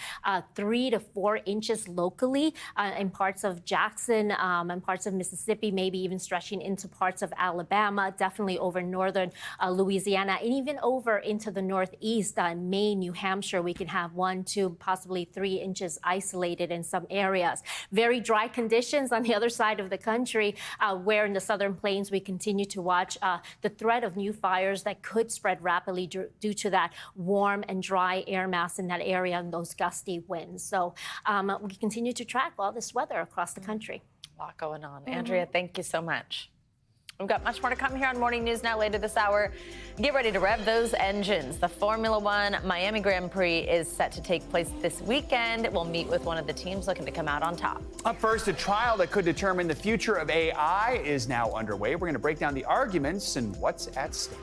3 to 4 inches locally in parts of Jackson and parts of Mississippi, maybe even stretching into parts of Alabama, definitely over northern Louisiana, and even over into the northeast, Maine, New Hampshire. We can have 1, 2, possibly 3 inches isolated in some areas. Very dry conditions on the other side of the country, where in the southern plains we continue to watch the threat of new fires that could spread rapidly due to that warm and dry air mass in that area and those gusty winds. So we continue to track all this weather across the country. A lot going on. Andrea, thank you so much. We've got much more to come here on Morning News Now later this hour. Get ready to rev those engines. The Formula One Miami Grand Prix is set to take place this weekend. We'll meet with one of the teams looking to come out on top. Up first, a trial that could determine the future of AI is now underway. We're going to break down the arguments and what's at stake.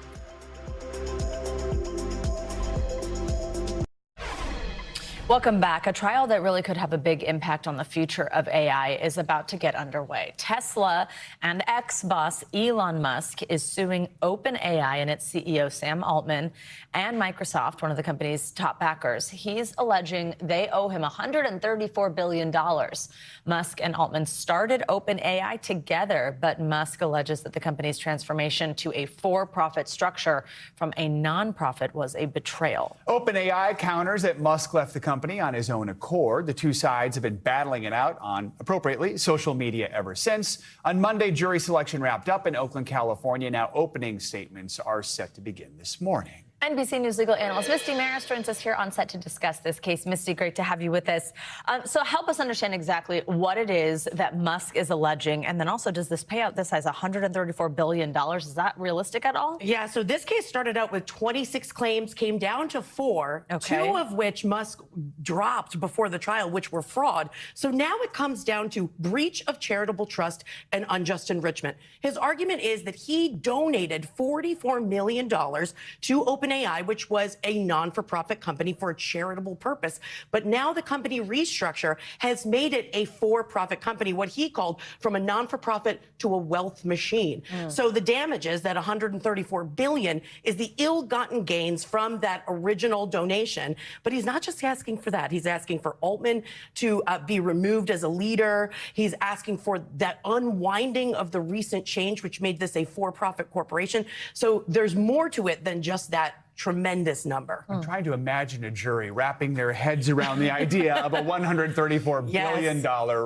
Welcome back. A trial that really could have a big impact on the future of AI is about to get underway. Tesla and ex-boss Elon Musk is suing OpenAI and its CEO Sam Altman and Microsoft, one of the company's top backers. He's alleging they owe him $134 billion. Musk and Altman started OpenAI together, but Musk alleges that the company's transformation to a for-profit structure from a nonprofit was a betrayal. OpenAI counters that Musk left the company on his own accord. The two sides have been battling it out on, appropriately, social media ever since. On Monday, jury selection wrapped up in Oakland, California. Now opening statements are set to begin this morning. NBC News legal analyst Misty Maris joins us here on set to discuss this case. Misty, great to have you with us. So help us understand exactly what it is that Musk is alleging, and then also, does this payout this size, $134 billion, is that realistic at all? Yeah, so this case started out with 26 claims, came down to 4, Okay. 2 of which Musk dropped before the trial, which were fraud. So now it comes down to breach of charitable trust and unjust enrichment. His argument is that he donated $44 million to OpenAI, which was a non-for-profit company for a charitable purpose. But now the company restructure has made it a for-profit company, what he called from a non-for-profit to a wealth machine. So the damages, that $134 billion, is the ill-gotten gains from that original donation. But he's not just asking for that. He's asking for Altman to be removed as a leader. He's asking for that unwinding of the recent change, which made this a for-profit corporation. So there's more to it than just that tremendous number. I'm trying to imagine a jury wrapping their heads around the idea of a $134 billion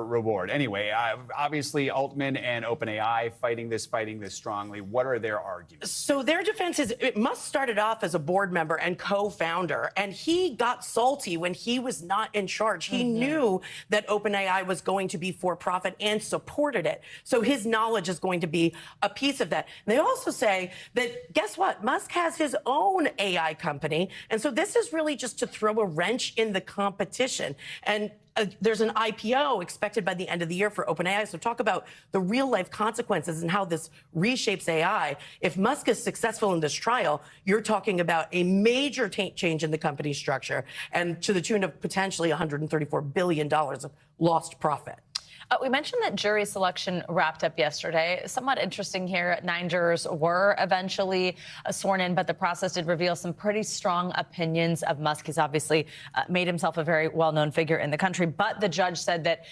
reward. Anyway, obviously Altman and OpenAI fighting this strongly. What are their arguments? So their defense is Musk started off as a board member and co-founder, and he got salty when he was not in charge. He knew that OpenAI was going to be for profit and supported it. So his knowledge is going to be a piece of that. And they also say that, guess what? Musk has his own AI company. And so this is really just to throw a wrench in the competition. And there's an IPO expected by the end of the year for OpenAI. So talk about the real life consequences and how this reshapes AI. If Musk is successful in this trial, you're talking about a major change in the company structure and to the tune of potentially $134 billion of lost profit. We mentioned that jury selection wrapped up yesterday. Somewhat interesting here, 9 jurors were eventually sworn in, but the process did reveal some pretty strong opinions of Musk. He's obviously made himself a very well-known figure in the country, but the judge said that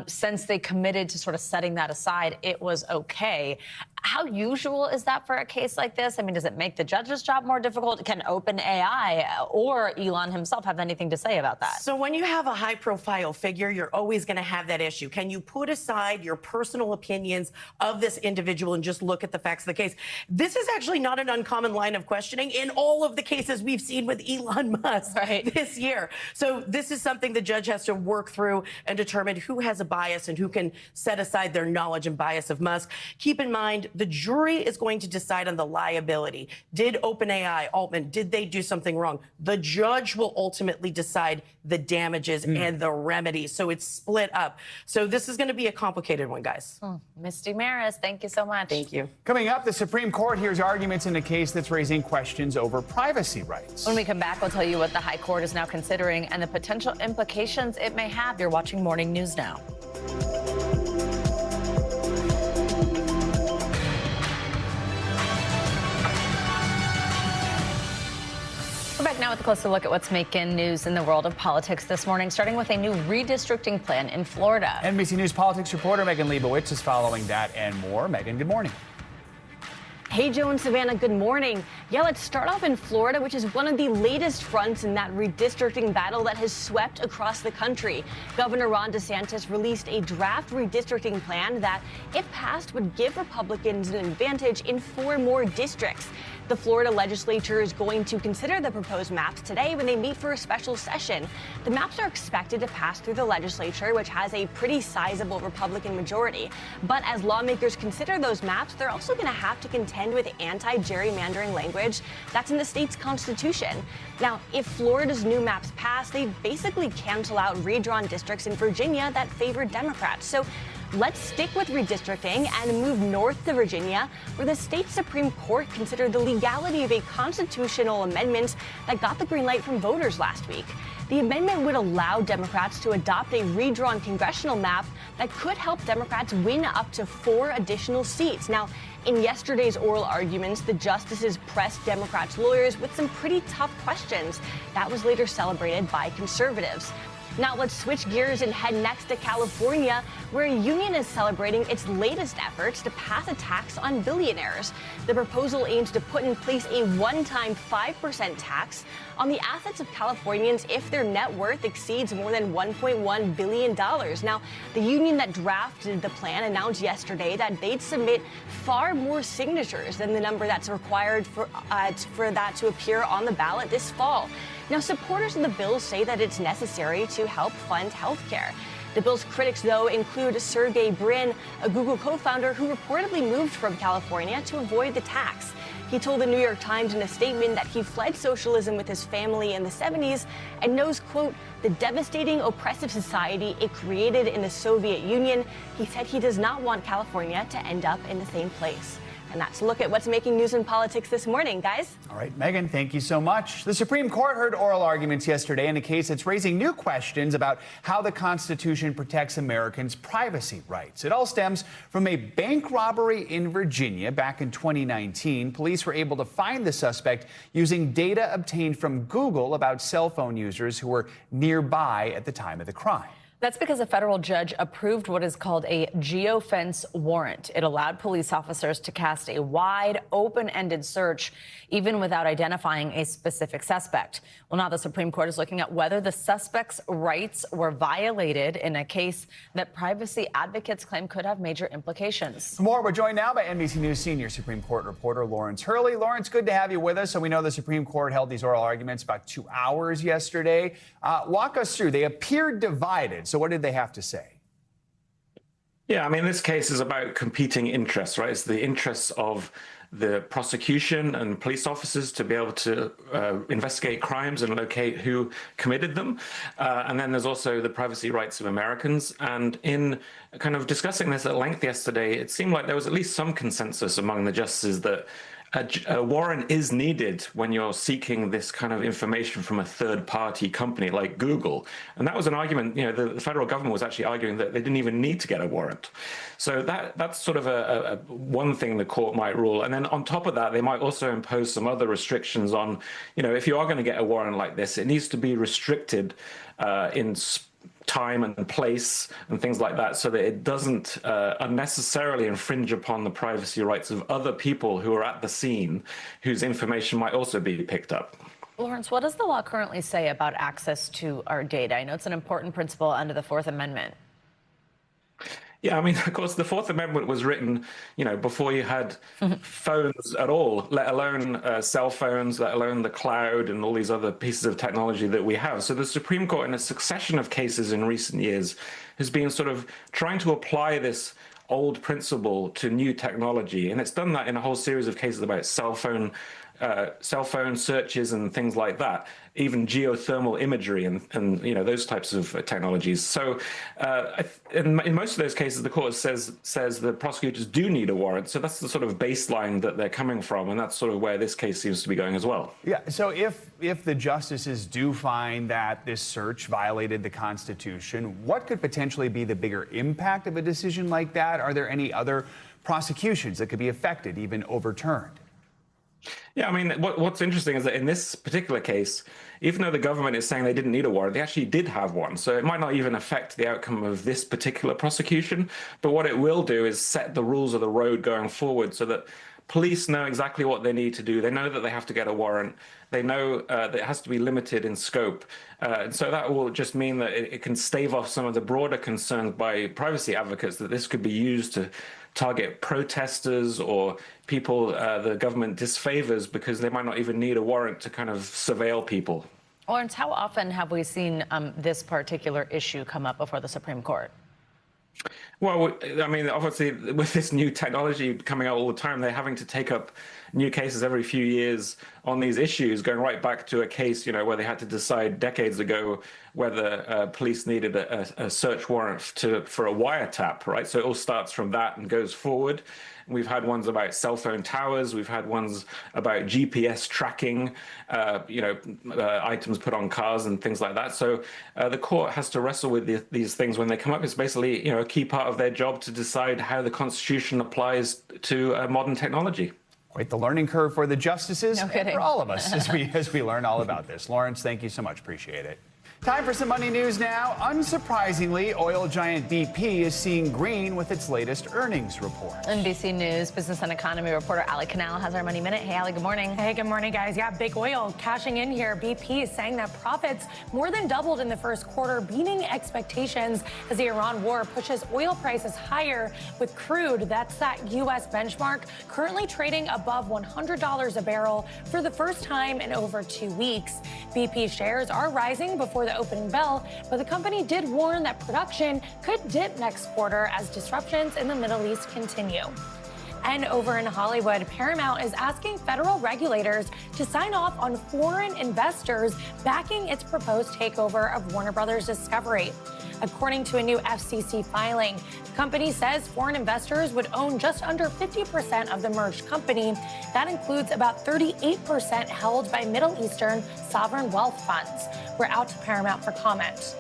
since they committed to sort of setting that aside, it was okay. How usual is that for a case like this? I mean, does it make the judge's job more difficult? Can OpenAI or Elon himself have anything to say about that? So when you have a high-profile figure, you're always going to have that issue. Can you put aside your personal opinions of this individual and just look at the facts of the case? This is actually not an uncommon line of questioning in all of the cases we've seen with Elon Musk this year. So this is something the judge has to work through and determine who has a bias and who can set aside their knowledge and bias of Musk. Keep in mind, the jury is going to decide on the liability. Did OpenAI, Altman, did they do something wrong? The judge will ultimately decide the damages and the remedies. So it's split up. So this is going to be a complicated one, guys. Misty Maris, thank you so much. Thank you. Coming up, the Supreme Court hears arguments in a case that's raising questions over privacy rights. When we come back, we'll tell you what the High Court is now considering and the potential implications it may have. You're watching Morning News Now. We're back now with a closer look at what's making news in the world of politics this morning, starting with a new redistricting plan in Florida. NBC News politics reporter Megan Leibowitz is following that and more. Megan, good morning. Hey, Joe and Savannah, good morning. Yeah, let's start off in Florida, which is one of the latest fronts in that redistricting battle that has swept across the country. Governor Ron DeSantis released a draft redistricting plan that, if passed, would give Republicans an advantage in 4 more districts. The Florida legislature is going to consider the proposed maps today when they meet for a special session. The maps are expected to pass through the legislature, which has a pretty sizable Republican majority. But as lawmakers consider those maps, they're also going to have to contend with anti-gerrymandering language that's in the state's constitution. Now, if Florida's new maps pass, they basically cancel out redrawn districts in Virginia that favor Democrats. So let's stick with redistricting and move north to Virginia, where the state Supreme Court considered the legality of a constitutional amendment that got the green light from voters last week. The amendment would allow Democrats to adopt a redrawn congressional map that could help Democrats win up to 4 additional seats. Now, in yesterday's oral arguments, the justices pressed Democrats' lawyers with some pretty tough questions. That was later celebrated by conservatives. Now let's switch gears and head next to California, where a union is celebrating its latest efforts to pass a tax on billionaires. The proposal aims to put in place a one-time 5% tax on the assets of Californians if their net worth exceeds more than $1.1 billion. Now, the union that drafted the plan announced yesterday that they'd submit far more signatures than the number that's required for that to appear on the ballot this fall. Now, supporters of the bill say that it's necessary to help fund health care. The bill's critics, though, include Sergey Brin, a Google co-founder who reportedly moved from California to avoid the tax. He told the New York Times in a statement that he fled socialism with his family in the 70s and knows, quote, the devastating, oppressive society it created in the Soviet Union. He said he does not want California to end up in the same place. And that's a look at what's making news and politics this morning, guys. All right, Megan, thank you so much. The Supreme Court heard oral arguments yesterday in a case that's raising new questions about how the Constitution protects Americans' privacy rights. It all stems from a bank robbery in Virginia back in 2019. Police were able to find the suspect using data obtained from Google about cell phone users who were nearby at the time of the crime. That's because a federal judge approved what is called a geofence warrant. It allowed police officers to cast a wide, open-ended search, even without identifying a specific suspect. Well, now the Supreme Court is looking at whether the suspect's rights were violated in a case that privacy advocates claim could have major implications. For more, we're joined now by NBC News senior Supreme Court reporter Lawrence Hurley. Lawrence, good to have you with us. So we know the Supreme Court held these oral arguments about 2 hours yesterday. Walk us through. They appeared divided. So what did they have to say? Yeah, I mean, this case is about competing interests, right? It's the interests of the prosecution and police officers to be able to investigate crimes and locate who committed them. And then there's also the privacy rights of Americans. And in kind of discussing this at length yesterday, it seemed like there was at least some consensus among the justices that a warrant is needed when you're seeking this kind of information from a third-party company like Google. And that was an argument, you know, the federal government was actually arguing that they didn't even need to get a warrant. So that's sort of a one thing the court might rule. And then on top of that, they might also impose some other restrictions on, you know, if you are going to get a warrant like this, it needs to be restricted in time and place and things like that, so that it doesn't unnecessarily infringe upon the privacy rights of other people who are at the scene, whose information might also be picked up. Lawrence, what does the law currently say about access to our data? I know it's an important principle under the Fourth Amendment. Yeah, I mean, of course, the Fourth Amendment was written, you know, before you had phones at all, let alone cell phones, let alone the cloud and all these other pieces of technology that we have. So the Supreme Court, in a succession of cases in recent years, has been sort of trying to apply this old principle to new technology. And it's done that in a whole series of cases about cell phone searches and things like that, even geothermal imagery and you know, those types of technologies. So in most of those cases, the court says the prosecutors do need a warrant. So that's the sort of baseline that they're coming from, and that's sort of where this case seems to be going as well. Yeah, so if the justices do find that this search violated the Constitution, what could potentially be the bigger impact of a decision like that? Are there any other prosecutions that could be affected, even overturned? Yeah, I mean, what's interesting is that in this particular case, even though the government is saying they didn't need a warrant, they actually did have one. So it might not even affect the outcome of this particular prosecution. But what it will do is set the rules of the road going forward so that police know exactly what they need to do. They know that they have to get a warrant. They know that it has to be limited in scope. And so that will just mean that it can stave off some of the broader concerns by privacy advocates that this could be used to target protesters or people the government disfavors because they might not even need a warrant to kind of surveil people. Lawrence, how often have we seen this particular issue come up before the Supreme Court? Well, I mean, obviously, with this new technology coming out all the time, they're having to take up new cases every few years on these issues, going right back to a case, where they had to decide decades ago whether police needed a search warrant for a wiretap, right? So it all starts from that and goes forward. We've had ones about cell phone towers. We've had ones about GPS tracking, items put on cars and things like that. So the court has to wrestle with these things when they come up. It's basically, a key part of their job to decide how the Constitution applies to modern technology. Quite the learning curve for the justices No and kidding. for all of us as we learn all about this. Lawrence, thank you so much. Appreciate it. Time for some money news now. Unsurprisingly, oil giant BP is seeing green with its latest earnings report. NBC News business and economy reporter Ali Canal has our Money Minute. Hey, Ali, good morning. Hey, good morning, guys. Yeah, big oil cashing in here. BP is saying that profits more than doubled in the first quarter, beating expectations as the Iran war pushes oil prices higher with crude. That's that U.S. benchmark currently trading above $100 a barrel for the first time in over 2 weeks. BP shares are rising before the opening bell, but the company did warn that production could dip next quarter as disruptions in the Middle East continue. And over in Hollywood, Paramount is asking federal regulators to sign off on foreign investors backing its proposed takeover of Warner Brothers Discovery. According to a new FCC filing, the company says foreign investors would own just under 50% of the merged company. That includes about 38% held by Middle Eastern sovereign wealth funds. We're out to Paramount for comment.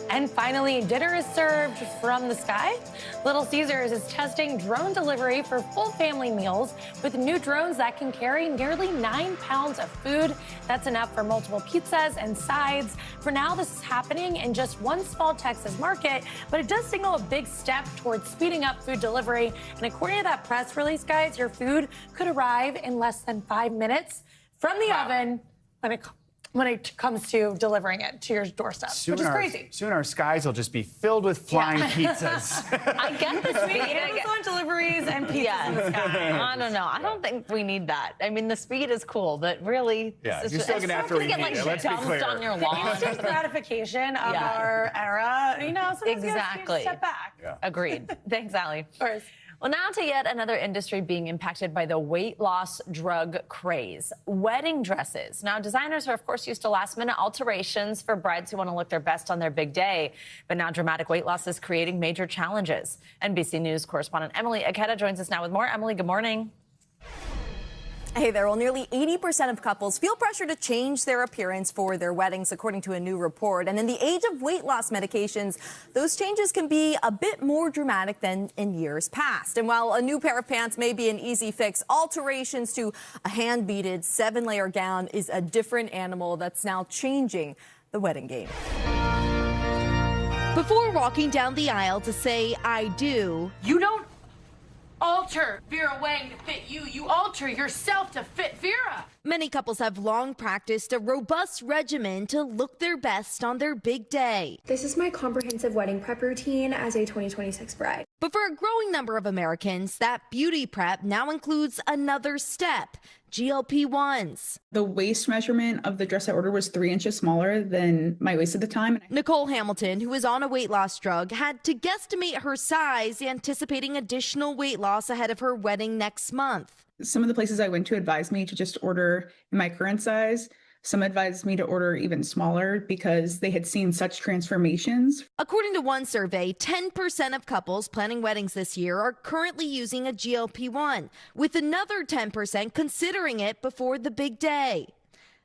And finally, dinner is served from the sky. Little Caesars is testing drone delivery for full family meals with new drones that can carry nearly 9 pounds of food. That's enough for multiple pizzas and sides. For now, this is happening in just one small Texas market, but it does signal a big step towards speeding up food delivery. And according to that press release, guys, your food could arrive in less than 5 minutes from the oven when it comes to delivering it to your doorstep, which is crazy. Soon our skies will just be filled with flying pizzas. I get the speed. Amazon deliveries and pizzas in the sky. I don't know. I don't think we need that. I mean, the speed is cool, but really, Yeah, you're still gonna have to reheat it. Let's be clear. dumped on your lawn. Instant gratification of our era. Sometimes Exactly. you step back. Agreed. Thanks, Ali. Of course. Well, now to yet another industry being impacted by the weight loss drug craze, wedding dresses. Now, designers are, of course, used to last-minute alterations for brides who want to look their best on their big day. But now dramatic weight loss is creating major challenges. NBC News correspondent Emily Aketa joins us now with more. Emily, good morning. Hey there. Well, nearly 80% of couples feel pressure to change their appearance for their weddings, according to a new report. And in the age of weight loss medications, those changes can be a bit more dramatic than in years past. And while a new pair of pants may be an easy fix, alterations to a hand-beaded 7-layer gown is a different animal that's now changing the wedding game. Before walking down the aisle to say, I do, You don't alter Vera Wang to fit you. You alter yourself to fit Vera. many couples have long practiced a robust regimen to look their best on their big day. This is my comprehensive wedding prep routine as a 2026 bride. But for a growing number of Americans, that beauty prep now includes another step, GLP-1s. The waist measurement of the dress I ordered was 3 inches smaller than my waist at the time. Nicole Hamilton, who is on a weight loss drug, had to guesstimate her size, anticipating additional weight loss ahead of her wedding next month. Some of the places I went to advised me to just order in my current size. Some advised me to order even smaller because they had seen such transformations. According to one survey, 10% of couples planning weddings this year are currently using a GLP-1, with another 10% considering it before the big day.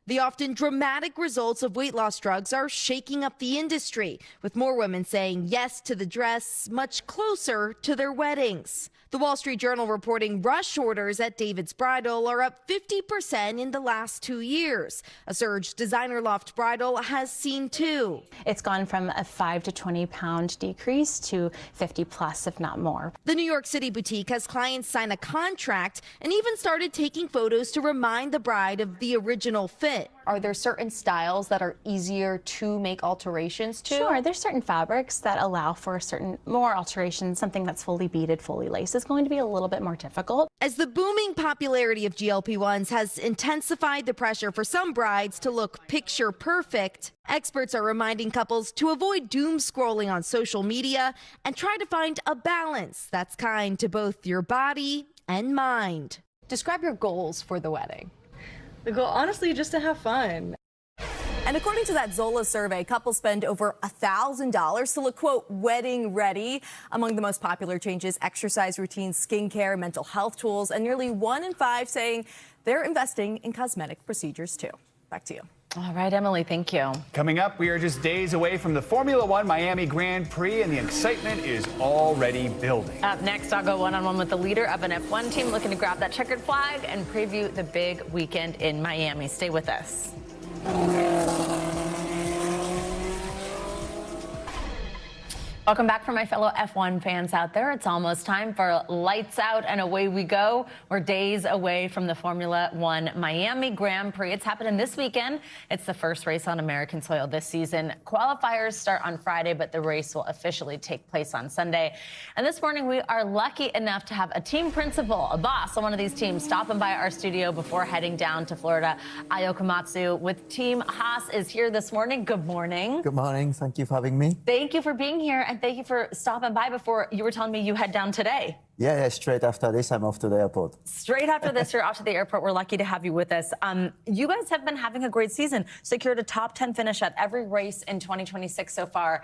The often dramatic results of weight loss drugs are shaking up the industry, with more women saying yes to the dress much closer to their weddings. The Wall Street Journal reporting rush orders at David's Bridal are up 50% in the last 2 years, a surge Designer Loft Bridal has seen too. It's gone from a 5 to 20 pound decrease to 50 plus, if not more. The New York City boutique has clients sign a contract and even started taking photos to remind the bride of the original fit. it. Are there certain styles that are easier to make alterations to? Sure, there's certain fabrics that allow for more alterations. Something that's fully beaded, fully laced is going to be a little bit more difficult. As the booming popularity of GLP-1s has intensified the pressure for some brides to look picture perfect, experts are reminding couples to avoid doom scrolling on social media and try to find a balance that's kind to both your body and mind. Describe your goals for the wedding. The goal, honestly, just to have fun. And according to that Zola survey, couples spend over $1,000 to look, quote, wedding ready. Among the most popular changes, exercise routines, skincare, mental health tools, and nearly 1 in 5 saying they're investing in cosmetic procedures too. Back to you. All right, Emily, thank you. Coming up, we are just days away from the Formula One Miami Grand Prix, and the excitement is already building. Up next, I'll go one-on-one with the leader of an F1 team looking to grab that checkered flag and preview the big weekend in Miami. Stay with us. Welcome back from my fellow F1 fans out there. It's almost time for lights out and away we go. We're days away from the Formula One Miami Grand Prix. It's happening this weekend. It's the first race on American soil this season. Qualifiers start on Friday, but the race will officially take place on Sunday. And this morning, we are lucky enough to have a team principal, a boss on one of these teams, stopping by our studio before heading down to Florida. Ayo Komatsu with Team Haas is here this morning. Good morning. Good morning. Thank you for having me. Thank you for being here. And thank you for stopping by before you were telling me you head down today. Yeah, straight after this, I'm off to the airport. Straight after this, you're off to the airport. We're lucky to have you with us. You guys have been having a great season. Secured a top 10 finish at every race in 2026 so far.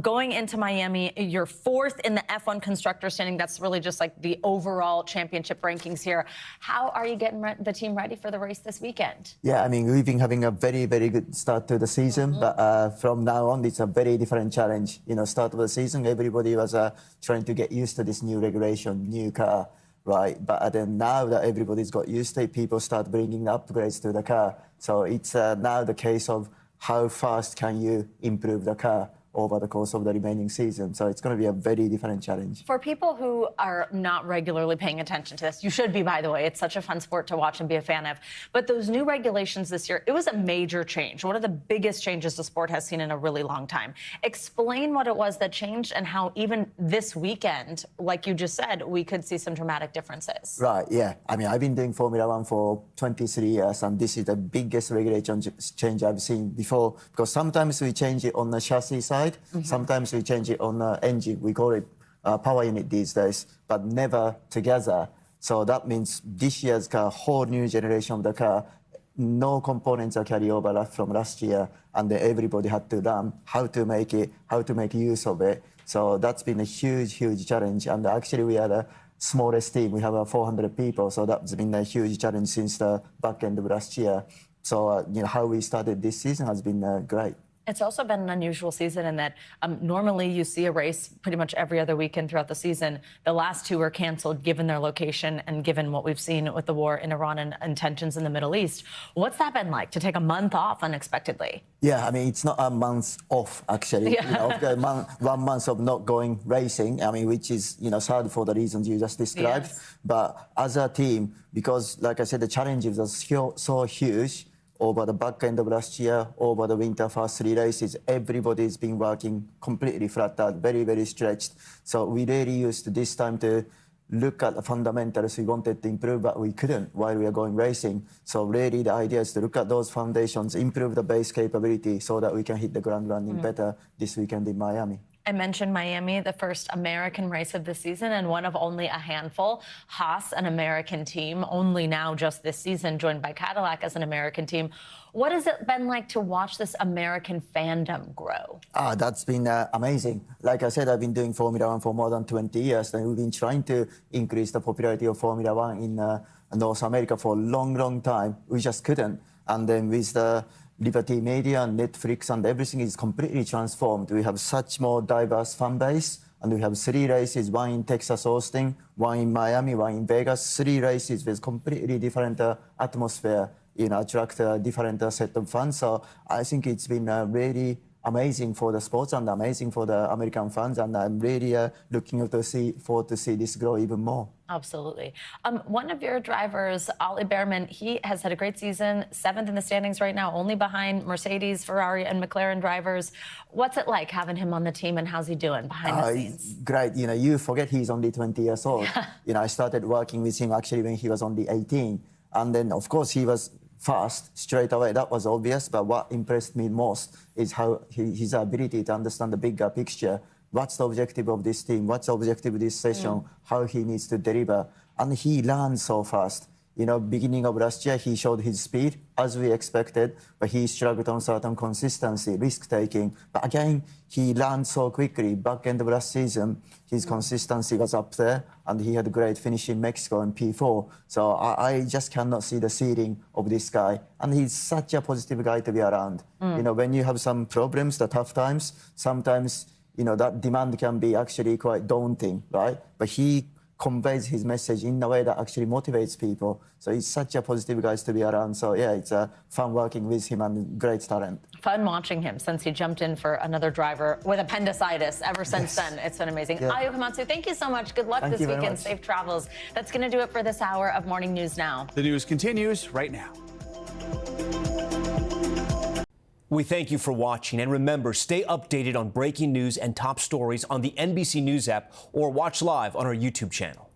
Going into Miami, you're 4th in the F1 constructor standing. That's really just like the overall championship rankings here. How are you getting the team ready for the race this weekend? Yeah, I mean, we've been having a very, very good start to the season. But from now on, it's a very different challenge. You know, start of the season, everybody was trying to get used to this new regulation, new car, right? But then now that everybody's got used to it, people start bringing upgrades to the car. So it's now the case of how fast can you improve the car over the course of the remaining season. So it's going to be a very different challenge. For people who are not regularly paying attention to this, you should be, by the way. It's such a fun sport to watch and be a fan of. But those new regulations this year, it was a major change. One of the biggest changes the sport has seen in a really long time. Explain what it was that changed and how even this weekend, like you just said, we could see some dramatic differences. Right, yeah. I mean, I've been doing Formula One for 23 years, and this is the biggest regulation change I've seen before, because sometimes we change it on the chassis side. Sometimes we change it on the engine. We call it power unit these days, but never together. So that means this year's car, whole new generation of the car, no components are carry over from last year, and everybody had to learn how to make it, how to make use of it. So that's been a huge, huge challenge. And actually, we are the smallest team. We have 400 people, so that's been a huge challenge since the back end of last year. So you know, how we started this season has been great. It's also been an unusual season in that normally you see a race pretty much every other weekend throughout the season. The last 2 were canceled given their location and given what we've seen with the war in Iran and tensions in the Middle East. What's that been like to take a month off unexpectedly? Yeah, I mean, it's not a month off, actually. Yeah. You know, 1 month of not going racing, I mean, which is, you know, sad for the reasons you just described. Yes. But as a team, because, like I said, the challenges are so huge, over the back end of last year, over the winter first 3 races, everybody's been working completely flat out, very, very stretched. So we really used this time to look at the fundamentals we wanted to improve, but we couldn't while we were going racing. So really the idea is to look at those foundations, improve the base capability so that we can hit the ground running better this weekend in Miami. I mentioned Miami, the first American race of the season and one of only a handful. Haas, an American team, only now just this season, joined by Cadillac as an American team. What has it been like to watch this American fandom grow? That's been amazing. Like I said, I've been doing Formula One for more than 20 years, and we've been trying to increase the popularity of Formula One in North America for a long, long time. We just couldn't. And then with the Liberty Media and Netflix and everything is completely transformed. We have such more diverse fan base, and we have 3 races, 1 in Texas, Austin, 1 in Miami, 1 in Vegas, 3 races with completely different atmosphere, you know, attract a different set of fans. So I think it's been really amazing for the sports and amazing for the American fans. And I'm really looking forward to see this grow even more. Absolutely. One of your drivers, Ollie Behrman, he has had a great season, 7th in the standings right now, only behind Mercedes, Ferrari, and McLaren drivers. What's it like having him on the team, and how's he doing behind the scenes? Great. You forget he's only 20 years old. I started working with him actually when he was only 18. And then, of course, he was fast straight away. That was obvious. But what impressed me most is how his ability to understand the bigger picture. What's the objective of this team? What's the objective of this session? How he needs to deliver. And he learned so fast. Beginning of last year, he showed his speed, as we expected, but he struggled on certain consistency, risk-taking. But again, he learned so quickly. Back end of last season, his consistency was up there, and he had a great finish in Mexico in P4. So I just cannot see the ceiling of this guy. And he's such a positive guy to be around. When you have some problems, the tough times, sometimes, that demand can be actually quite daunting, right? But he conveys his message in a way that actually motivates people. So he's such a positive guy to be around. So yeah, it's fun working with him and great talent. Fun watching him since he jumped in for another driver with appendicitis. Ever since then, it's been amazing. Yeah. Ayo Komatsu, thank you so much. Good luck this weekend. Safe travels. That's going to do it for this hour of Morning News Now. The news continues right now. We thank you for watching, and remember, stay updated on breaking news and top stories on the NBC News app or watch live on our YouTube channel.